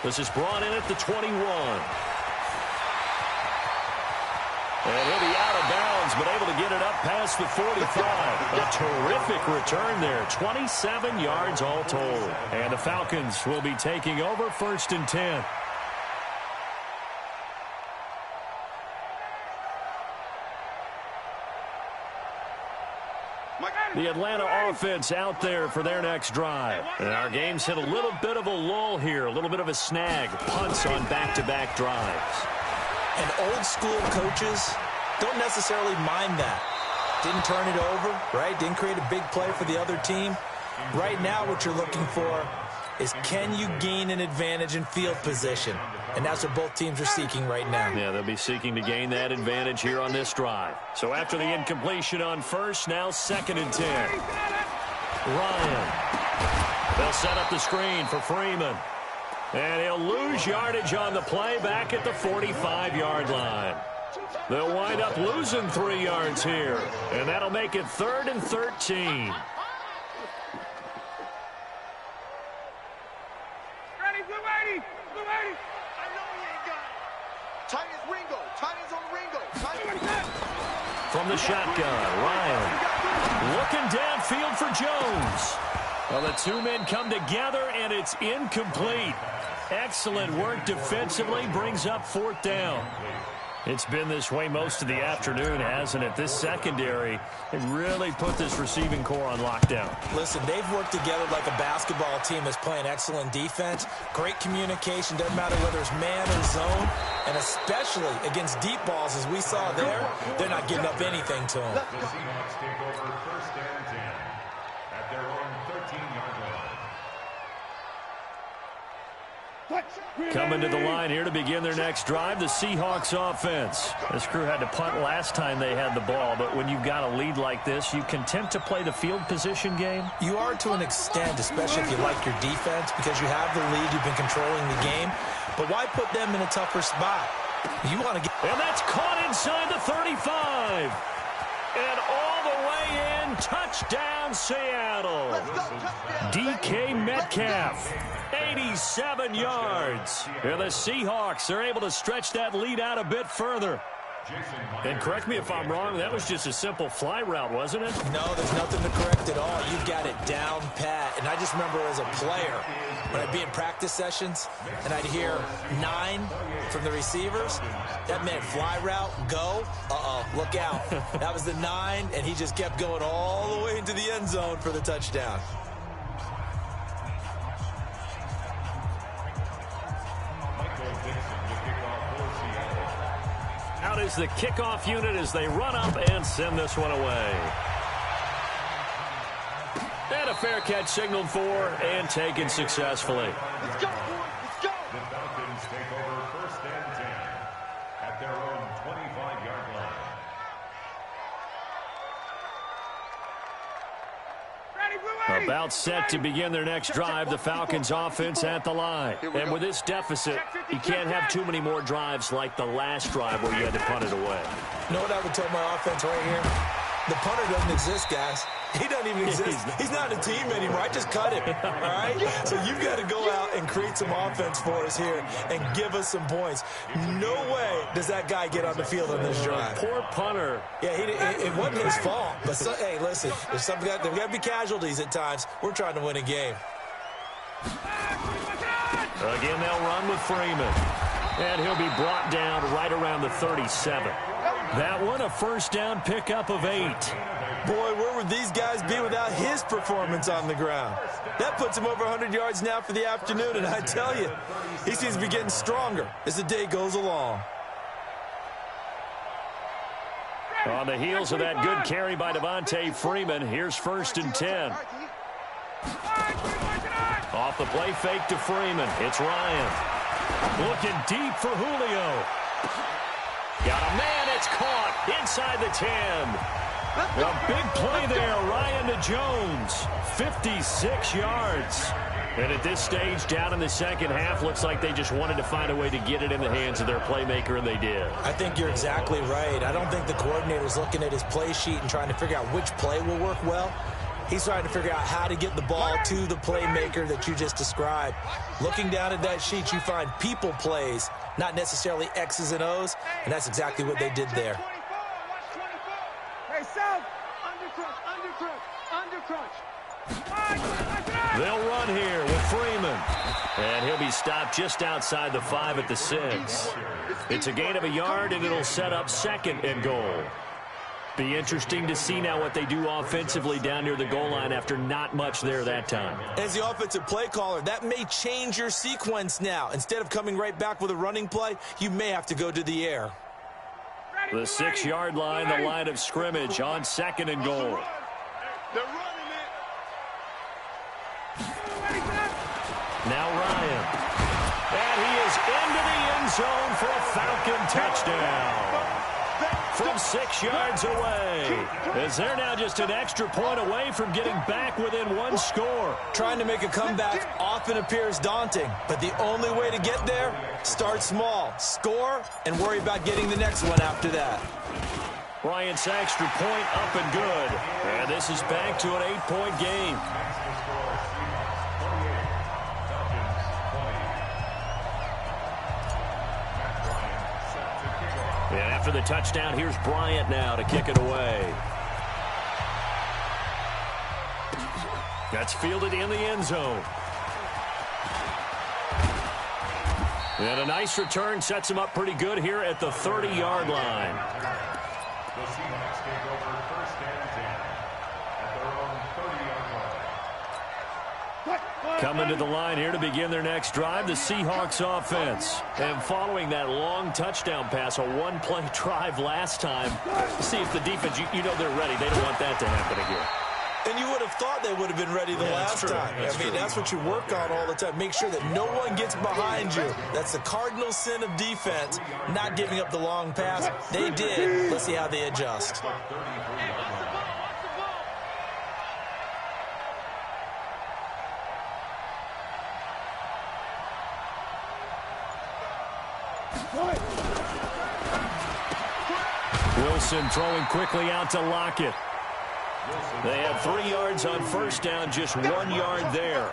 This is brought in at the 21. And he'll be out of bounds, but able to get it up past the 45. A terrific return there. 27 yards all told. And the Falcons will be taking over first and 10. The Atlanta offense out there for their next drive. And our game's hit a little bit of a lull here, a little bit of a snag. Punts on back-to-back drives. And old school coaches don't necessarily mind that. Didn't turn it over, right? Didn't create a big play for the other team. Right now what you're looking for is, can you gain an advantage in field position? And that's what both teams are seeking right now. Yeah, they'll be seeking to gain that advantage here on this drive. So after the incompletion on first, now second and 10. Ryan. They'll set up the screen for Freeman. And he'll lose yardage on the play back at the 45-yard line. They'll wind up losing 3 yards here. And that'll make it 3rd and 13. Ready, Blue 80. Blue 80. I know he ain't got it. Tight as Ringo. Tight as on Ringo. From the shotgun, Ryan looking downfield for Jones. Well, the two men come together, and it's incomplete. Excellent work defensively, brings up fourth down. It's been this way most of the afternoon, hasn't it? This secondary, it really put this receiving core on lockdown. Listen, they've worked together like a basketball team that's playing excellent defense. Great communication, doesn't matter whether it's man or zone. And especially against deep balls, as we saw there, they're not giving up anything to them. The Seahawks take over first and 10 at their own 13-yard line. Coming to the line here to begin their next drive, the Seahawks offense. This crew had to punt last time they had the ball, but when you've got a lead like this, you content to play the field position game? You are to an extent, especially if you like your defense, because you have the lead, you've been controlling the game. But why put them in a tougher spot? You want to get... And that's caught inside the 35. And all the way in, touchdown Seattle. DK Metcalf, 87 yards. And the Seahawks are able to stretch that lead out a bit further. And correct me if I'm wrong, that was just a simple fly route, wasn't it? No, there's nothing to correct at all. You got it down pat. And I just remember as a player, when I'd be in practice sessions and I'd hear 9 from the receivers, that meant fly route, go, look out. That was the 9, and he just kept going all the way into the end zone for the touchdown. Out is the kickoff unit as they run up and send this one away. And a fair catch signaled for and taken successfully. Let's go, boys. Let's go. The Falcons take over 1st and 10 at their own 25-yard line. About set to begin their next drive, the Falcons offense at the line. And with this deficit, you can't have too many more drives like the last drive where you had to punt it away. You know what I would tell my offense right here? The punter doesn't exist, guys. He doesn't even exist. He's not a team anymore. I just cut him, all right? So you've got to go out and create some offense for us here and give us some points. No way does that guy get on the field on this drive. Poor punter. Yeah, it wasn't his fault. But, hey, listen, there's got to be casualties at times. We're trying to win a game. Again, they'll run with Freeman. And he'll be brought down right around the 37. That one, a first down pickup of 8. Boy, where would these guys be without his performance on the ground? That puts him over 100 yards now for the afternoon, and I tell you, he seems to be getting stronger as the day goes along. On the heels of that good carry by Devontae Freeman, here's 1st and 10. Off the play fake to Freeman. It's Ryan. Looking deep for Julio. Got a man, it's caught inside the 10. A big play there, Ryan to Jones. 56 yards. And at this stage, down in the second half, looks like they just wanted to find a way to get it in the hands of their playmaker, and they did. I think you're exactly right. I don't think the coordinator's looking at his play sheet and trying to figure out which play will work well. He's trying to figure out how to get the ball to the playmaker that you just described. Looking down at that sheet, you find people plays, not necessarily X's and O's, and that's exactly what they did there. Hey, South, under crunch. They'll run here with Freeman. And he'll be stopped just outside the 5 at the 6. It's a gain of a yard, and it'll set up 2nd and goal. Be interesting to see now what they do offensively down near the goal line after not much there that time. As the offensive play caller, that may change your sequence now. Instead of coming right back with a running play, you may have to go to the air. The 6-yard line, the line of scrimmage on 2nd and goal. They're running it. Now Ryan. And he is into the end zone for a Falcon touchdown. From 6 yards away. As they're now just an extra point away from getting back within 1 score. Trying to make a comeback often appears daunting, but the only way to get there, start small, score, and worry about getting the next one after that. Bryant's extra point up and good. And this is back to an 8-point game. And after the touchdown, here's Bryant now to kick it away. That's fielded in the end zone. And a nice return sets him up pretty good here at the 30-yard line. The Seahawks take over 1st and 10 at their own 30-yard line. Coming to the line here to begin their next drive, the Seahawks offense. And following that long touchdown pass, a one-play drive last time, see if the defense, you know they're ready. They don't want that to happen again. And you would have thought they would have been ready the last time. That's what you work on all the time. Make sure that no one gets behind you. That's the cardinal sin of defense, not giving up the long pass. They did. Let's see how they adjust. Wilson throwing quickly out to Lockett. They had 3 yards on first down, just 1 yard there.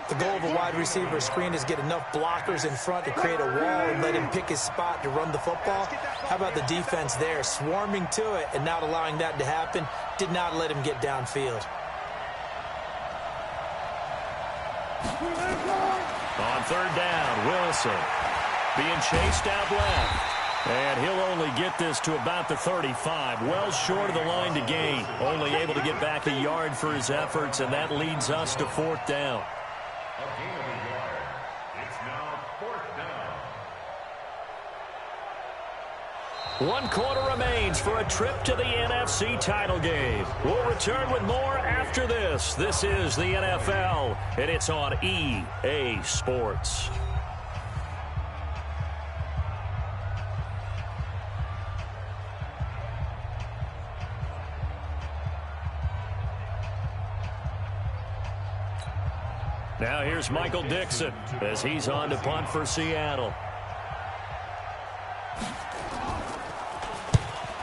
The goal of a wide receiver screen is get enough blockers in front to create a wall and let him pick his spot to run the football. How about the defense there, swarming to it and not allowing that to happen? Did not let him get downfield. On third down, Wilson being chased out left. And he'll only get this to about the 35, well short of the line to gain. Only able to get back a yard for his efforts, and that leads us to fourth down. A gain of a yard. It's now fourth down. 1 quarter remains for a trip to the NFC title game. We'll return with more after this. This is the NFL, and it's on EA Sports. Now here's Michael Dixon as he's on to punt for Seattle.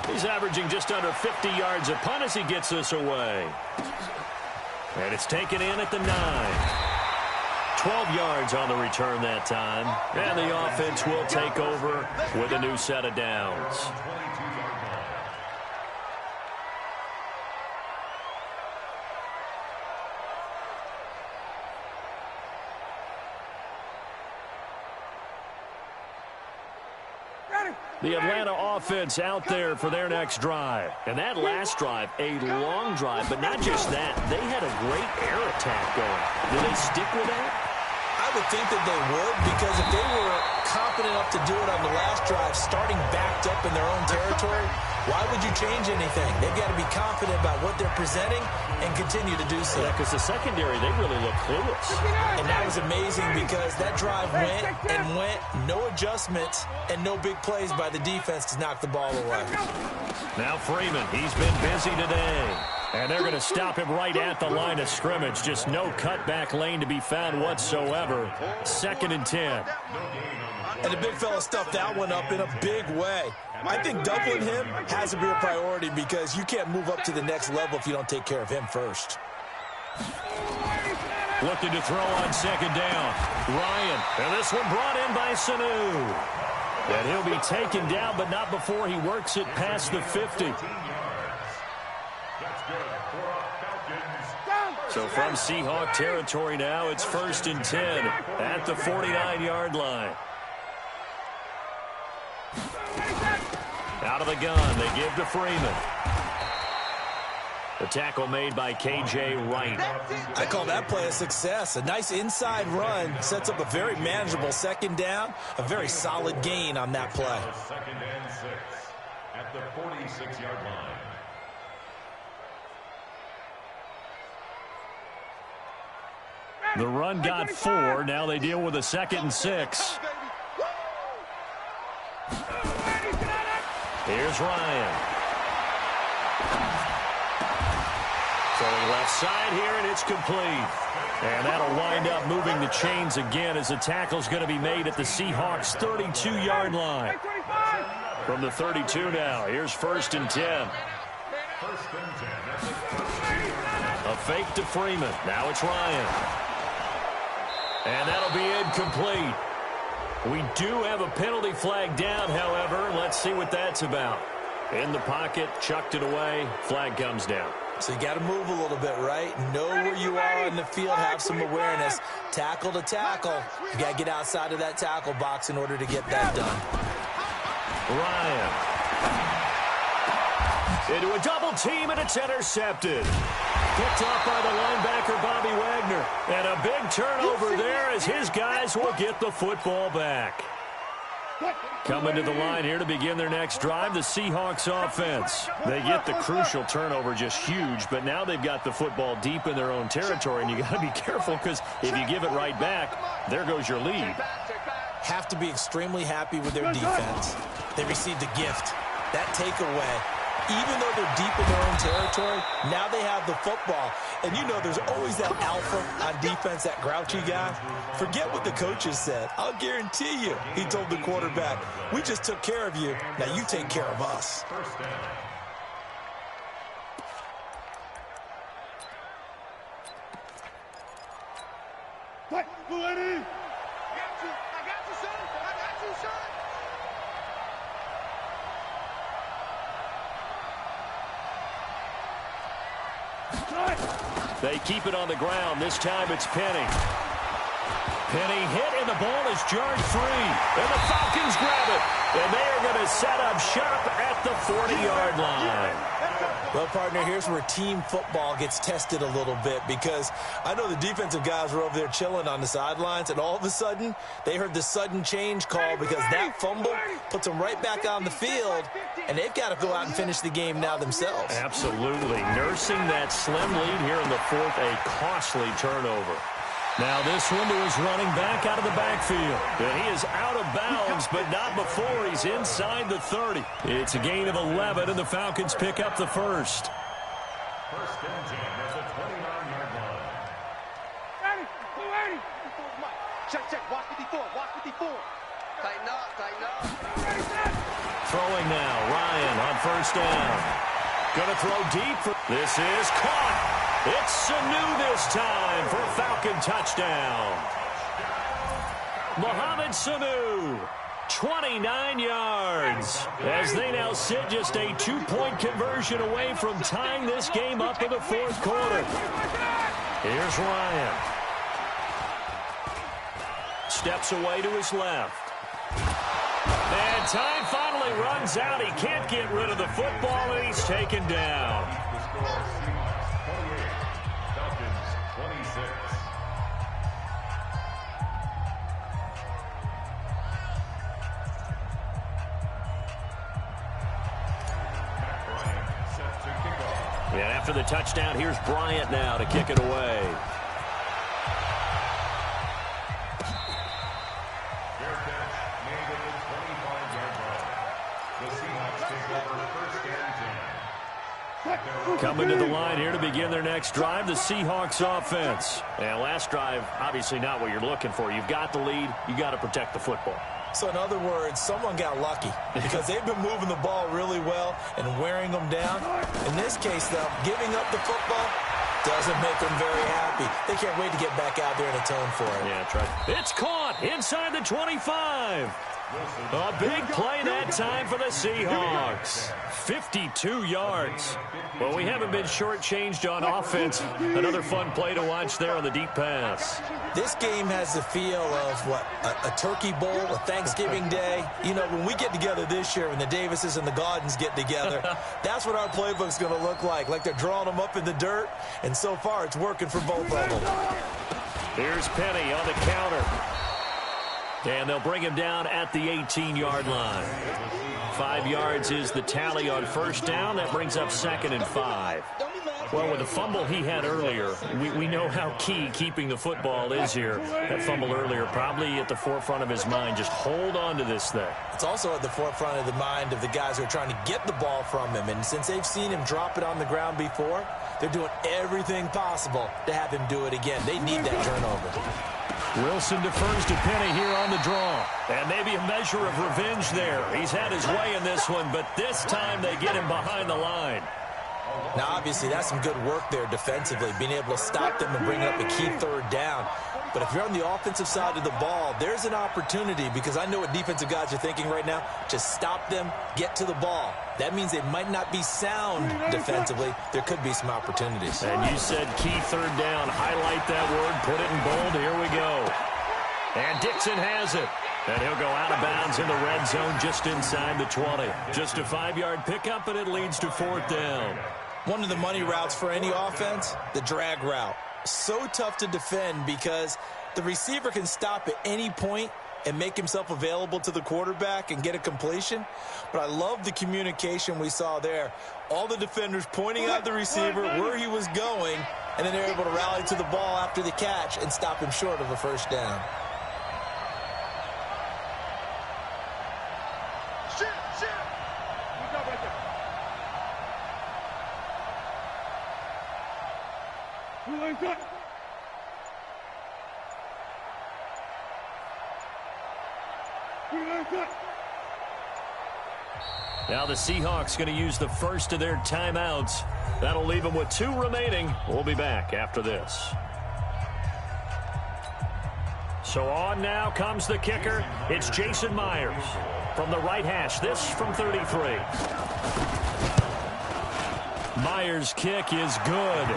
He's averaging just under 50 yards a punt as he gets this away. And it's taken in at the 9. 12 yards on the return that time. And the offense will take over with a new set of downs. The Atlanta offense out there for their next drive. And that last drive, a long drive, but not just that. They had a great air attack going. Do they stick with that? I would think that they would, because if they were confident enough to do it on the last drive, starting backed up in their own territory, why would you change anything? They've got to be confident about what they're presenting and continue to do so. Yeah, because the secondary, they really look clueless. And that was amazing because that drive went and went, no adjustments, and no big plays by the defense to knock the ball away. Now Freeman, he's been busy today. And they're going to stop him right at the line of scrimmage. Just no cutback lane to be found whatsoever. 2nd and 10. And the big fella stuffed that one up in a big way. I think doubling him has to be a priority because you can't move up to the next level if you don't take care of him first. Looking to throw on 2nd down. Ryan. And this one brought in by Sanu. And he'll be taken down, but not before he works it past the 50. So from Seahawk territory now, it's 1st and 10 at the 49-yard line. Out of the gun, they give to Freeman. The tackle made by K.J. Wright. I call that play a success. A nice inside run sets up a very manageable 2nd down. A very solid gain on that play. 2nd and 6 at the 46-yard line. The run got 4. Now they deal with a 2nd and 6. Here's Ryan. Throwing left side here, and it's complete. And that'll wind up moving the chains again as the tackle's going to be made at the Seahawks' 32-yard line. From the 32 now, here's 1st and 10. A fake to Freeman. Now it's Ryan. And that'll be incomplete. We do have a penalty flag down, however. Let's see what that's about. In the pocket, chucked it away. Flag comes down. So you got to move a little bit, right? Know where you are in the field, have some awareness. Tackle to tackle. You got to get outside of that tackle box in order to get that done. Ryan. Into a double team, and it's intercepted. Picked up by the linebacker, Bobby Wagner. And a big turnover there as his guys will get the football back. Coming to the line here to begin their next drive, the Seahawks offense. They get the crucial turnover, just huge, but now they've got the football deep in their own territory, and you got to be careful because if you give it right back, there goes your lead. Have to be extremely happy with their defense. They received a gift. That takeaway, even though they're deep in their own territory, now they have the football. And you know there's always that alpha on defense, that grouchy guy. Forget what the coaches said. I'll guarantee you, he told the quarterback, we just took care of you. Now you take care of us. They keep it on the ground. This time it's Penny. Penny hit, and the ball is jarred free. And the Falcons grab it. And they are going to set up shop at the 40-yard line. Well, partner, here's where team football gets tested a little bit, because I know the defensive guys were over there chilling on the sidelines, and all of a sudden, they heard the sudden change call because that fumble puts them right back on the field, and they've got to go out and finish the game now themselves. Absolutely. Nursing that slim lead here in the fourth, a costly turnover. Now this one to his running back out of the backfield. And he is out of bounds, but not before he's inside the 30. It's a gain of 11, and the Falcons pick up the first. First and 10 at the 29-yard line. Ready. Check. Watch 54. Tighten up. Throwing now. Ryan on first down. Gonna throw deep. This is caught. It's Sanu this time for a Falcon touchdown. Mohamed Sanu, 29 yards, as they now sit just a 2-point conversion away from tying this game up in the fourth quarter. Here's Ryan. Steps away to his left. And time finally runs out. He can't get rid of the football, and he's taken down. The score, Seahawks 28, Falcons 26. Matt Bryant set to kick off. And after the touchdown, here's Bryant now to kick it away. Fair catch made at the 25-yard line. The Seahawks take over first and 10. Coming to the line here to begin their next drive, the Seahawks offense. And last drive, obviously not what you're looking for. You've got the lead. You got to protect the football. So in other words, someone got lucky because they've been moving the ball really well and wearing them down. In this case, though, giving up the football doesn't make them very happy. They can't wait to get back out there and atone for it. Yeah, try. It's caught inside the 25. A big play that time for the Seahawks. 52 yards. Well, we haven't been shortchanged on offense. Another fun play to watch there on the deep pass. This game has the feel of, what, a turkey bowl, a Thanksgiving day. You know, when we get together this year, when the Davises and the Gaudens get together, that's what our playbook's going to look like they're drawing them up in the dirt, and so far it's working for both of them. Here's Penny on the counter. And they'll bring him down at the 18-yard line. 5 yards is the tally on first down. That brings up 2nd and 5. Well, with the fumble he had earlier, we know how key keeping the football is here. That fumble earlier probably at the forefront of his mind. Just hold on to this thing. It's also at the forefront of the mind of the guys who are trying to get the ball from him. And since they've seen him drop it on the ground before, they're doing everything possible to have him do it again. They need that turnover. Wilson defers to Penny here on the draw. And maybe a measure of revenge there. He's had his way in this one, but this time they get him behind the line. Now, obviously, that's some good work there defensively, being able to stop them and bring up a key third down. But if you're on the offensive side of the ball, there's an opportunity, because I know what defensive guys are thinking right now. Just stop them, get to the ball. That means they might not be sound defensively. There could be some opportunities. And you said key third down. Highlight that word. Put it in bold. Here we go. And Dixon has it. And he'll go out of bounds in the red zone just inside the 20. Just a 5-yard pickup, and it leads to 4th down. One of the money routes for any offense, the drag route. So tough to defend because the receiver can stop at any point and make himself available to the quarterback and get a completion. But I love the communication we saw there. All the defenders pointing out the receiver where he was going, and then they're able to rally to the ball after the catch and stop him short of a first down. Now the Seahawks going to use the first of their timeouts. That'll leave them with 2 remaining. We'll be back after this. So on now comes the kicker. It's Jason Myers from the right hash. This from 33. Myers' kick is good.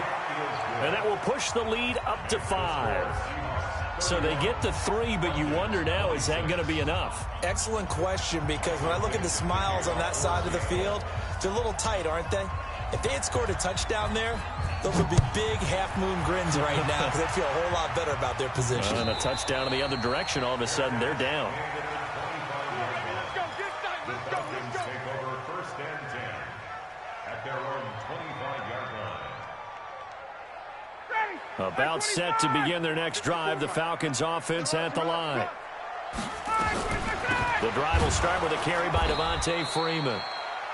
And that will push the lead up to 5. So they get to 3, but you wonder now, is that going to be enough? Excellent question, because when I look at the smiles on that side of the field, they're a little tight, aren't they? If they had scored a touchdown there, those would be big half-moon grins right now because they feel a whole lot better about their position. And a touchdown in the other direction, all of a sudden they're down. About set to begin their next drive, the Falcons offense at the line. The drive will start with a carry by Devontae Freeman.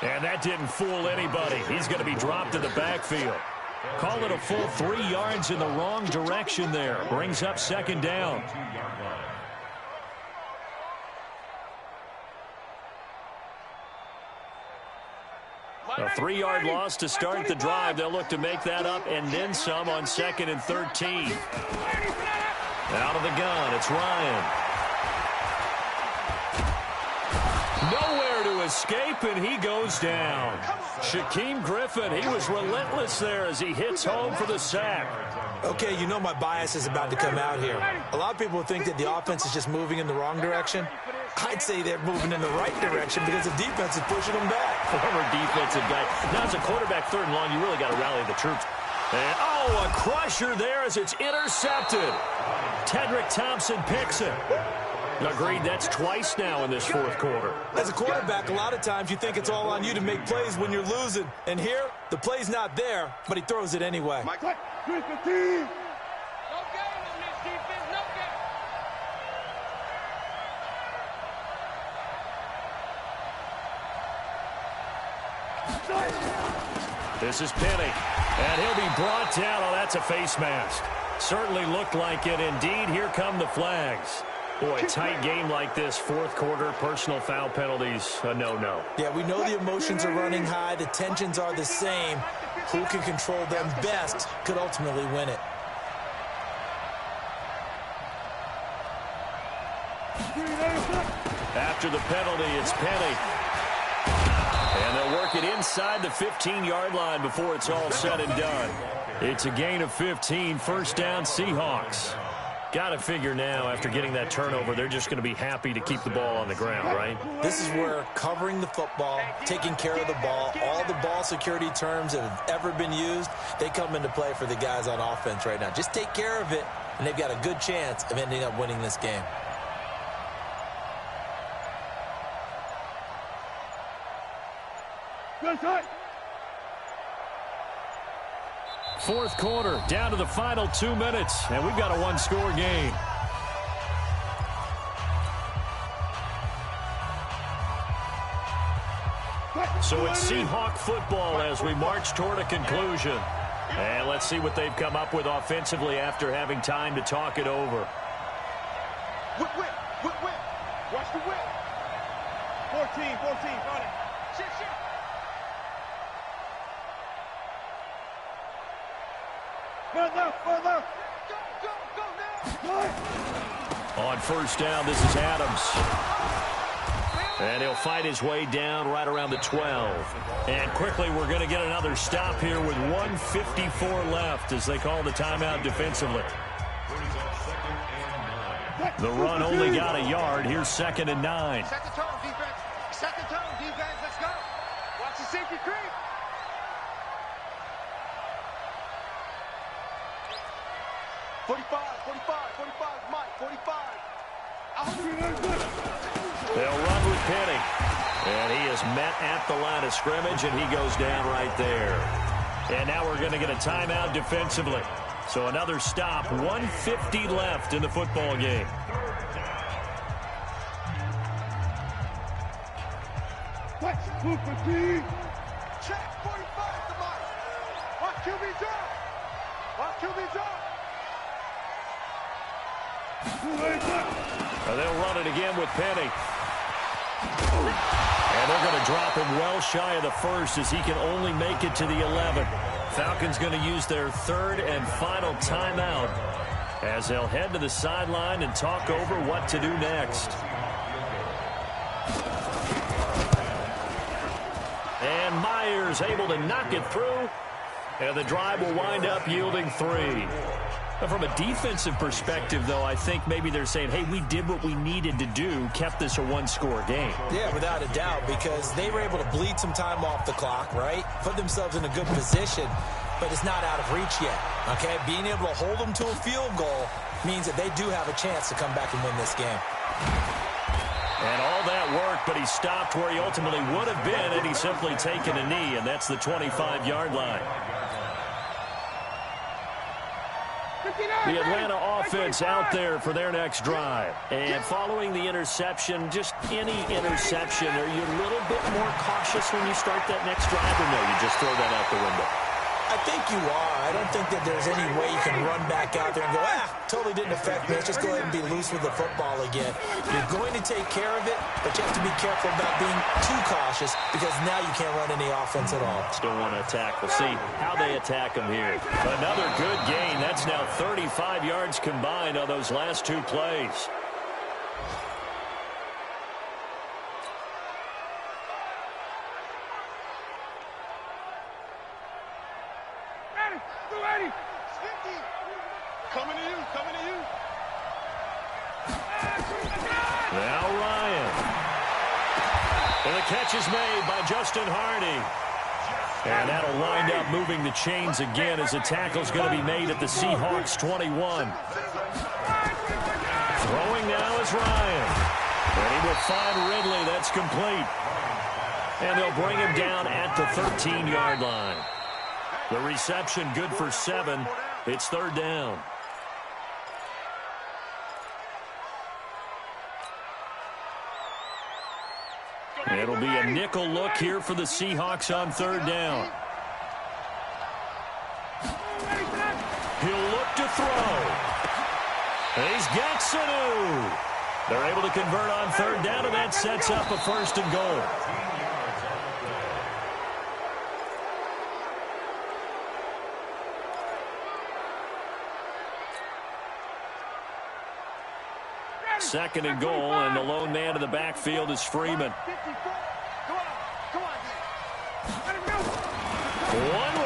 And that didn't fool anybody. He's going to be dropped in the backfield. Call it a full 3 yards in the wrong direction there. Brings up second down. A 3-yard loss to start the drive. They'll look to make that up and then some on 2nd and 13. Out of the gun, it's Ryan. Nowhere to escape, and he goes down. Shaquem Griffin, he was relentless there as he hits home for the sack. Okay, you know my bias is about to come out here. A lot of people think that the offense is just moving in the wrong direction. I'd say they're moving in the right direction because the defense is pushing them back. Former defensive guy. Now it's a quarterback 3rd and long. You really got to rally the troops. And, oh, a crusher there as it's intercepted. Tedrick Thompson picks it. Agreed, that's twice now in this 4th quarter. As a quarterback, a lot of times you think it's all on you to make plays when you're losing. And here, the play's not there, but he throws it anyway. No game on this defense, no game. This is Penny, and he'll be brought down. Oh, that's a face mask. Certainly looked like it. Indeed, here come the flags. Boy, tight game like this, 4th quarter, personal foul penalties, a no-no. Yeah, we know the emotions are running high. The tensions are the same. Who can control them best could ultimately win it. After the penalty, it's Penny. And they'll work it inside the 15-yard line before it's all said and done. It's a gain of 15, 1st down Seahawks. Got to figure now, after getting that turnover, they're just going to be happy to keep the ball on the ground, right? This is where covering the football, taking care of the ball, all the ball security terms that have ever been used, they come into play for the guys on offense right now. Just take care of it, and they've got a good chance of ending up winning this game. Fourth quarter, down to the final 2 minutes, and we've got a 1-score game. So it's Seahawk football as we march toward a conclusion. And let's see what they've come up with offensively after having time to talk it over. Whip. Watch the whip. 14, on it. Shit. Further. Go now. On 1st down, this is Adams. And he'll fight his way down right around the 12. And quickly, we're going to get another stop here with 1:54 left as they call the timeout defensively. The run only got a yard. Here's 2nd and 9. Set the tone, defense. Let's go. Watch the safety creep. Mike, 45. They'll run with Penny. And he is met at the line of scrimmage, and he goes down right there. And now we're going to get a timeout defensively. So another stop, 1:50 left in the football game. Check, 45 to Mike. Watch QB drop. They'll run it again with Penny. And they're going to drop him well shy of the 1st as he can only make it to the 11th. Falcons going to use their 3rd and final timeout as they'll head to the sideline and talk over what to do next. And Myers able to knock it through. And the drive will wind up yielding 3. From a defensive perspective, though, I think maybe they're saying, hey, we did what we needed to do, kept this a one-score game. Yeah, without a doubt, because they were able to bleed some time off the clock, right? Put themselves in a good position, but it's not out of reach yet, okay? Being able to hold them to a field goal means that they do have a chance to come back and win this game. And all that work, but he stopped where he ultimately would have been, and he's simply taken a knee, and that's the 25-yard line. The Atlanta offense out there for their next drive. And following the interception, just any interception, are you a little bit more cautious when you start that next drive, or no, you just throw that out the window? I think you are. I don't think that there's any way you can run back out there and go, totally didn't affect me. Let's just go ahead and be loose with the football again. You're going to take care of it, but you have to be careful about being too cautious because now you can't run any offense at all. Still want to attack. We'll see how they attack him here. Another good gain. That's now 35 yards combined on those last 2 plays. Coming to you, coming to you. Now Ryan. And the catch is made by Justin Hardy. And that'll wind up moving the chains again as the tackle's going to be made at the Seahawks 21. Throwing now is Ryan. And he will find Ridley. That's complete. And they'll bring him down at the 13-yard line. The reception good for 7. It's 3rd down. It'll be a nickel look here for the Seahawks on 3rd down. He'll look to throw. He's got Sanu. They're able to convert on 3rd down, and that sets up a 1st and goal. Second and goal, and the lone man in the backfield is Freeman. One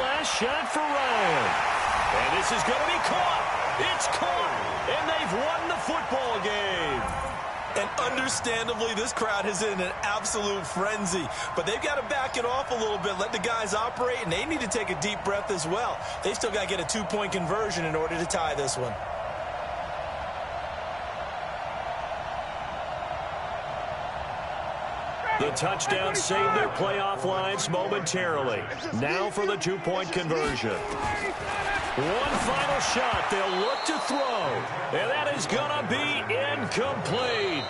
last shot for Ryan. And this is going to be caught. It's caught, and they've won the football game. And understandably, this crowd is in an absolute frenzy. But they've got to back it off a little bit, let the guys operate, and they need to take a deep breath as well. They've still got to get a 2-point conversion in order to tie this one. The touchdown saved their playoff lives momentarily. Now for the 2-point conversion. One final shot. They'll look to throw. And that is going to be incomplete.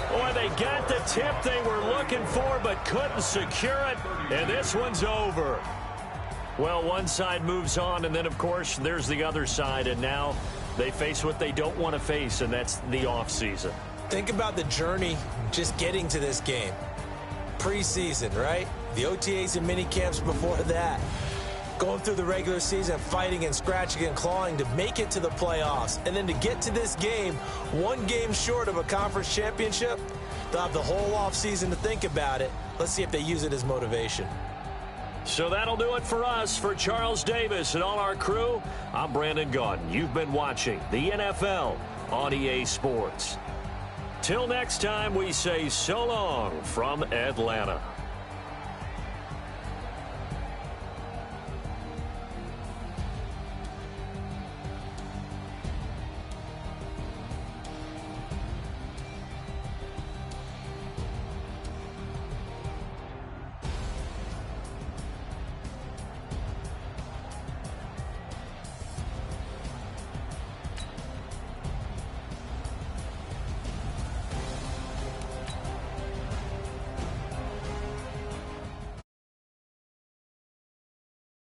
Boy, they got the tip they were looking for but couldn't secure it. And this one's over. Well, one side moves on, and then, of course, there's the other side. And now they face what they don't want to face, and that's the offseason. Think about the journey just getting to this game. Preseason, right? The OTAs and mini camps before that. Going through the regular season, fighting and scratching and clawing to make it to the playoffs. And then to get to this game, 1 game short of a conference championship, they'll have the whole offseason to think about it. Let's see if they use it as motivation. So that'll do it for us. For Charles Davis and all our crew, I'm Brandon Gaudin. You've been watching the NFL on EA Sports. Till next time, we say so long from Atlanta.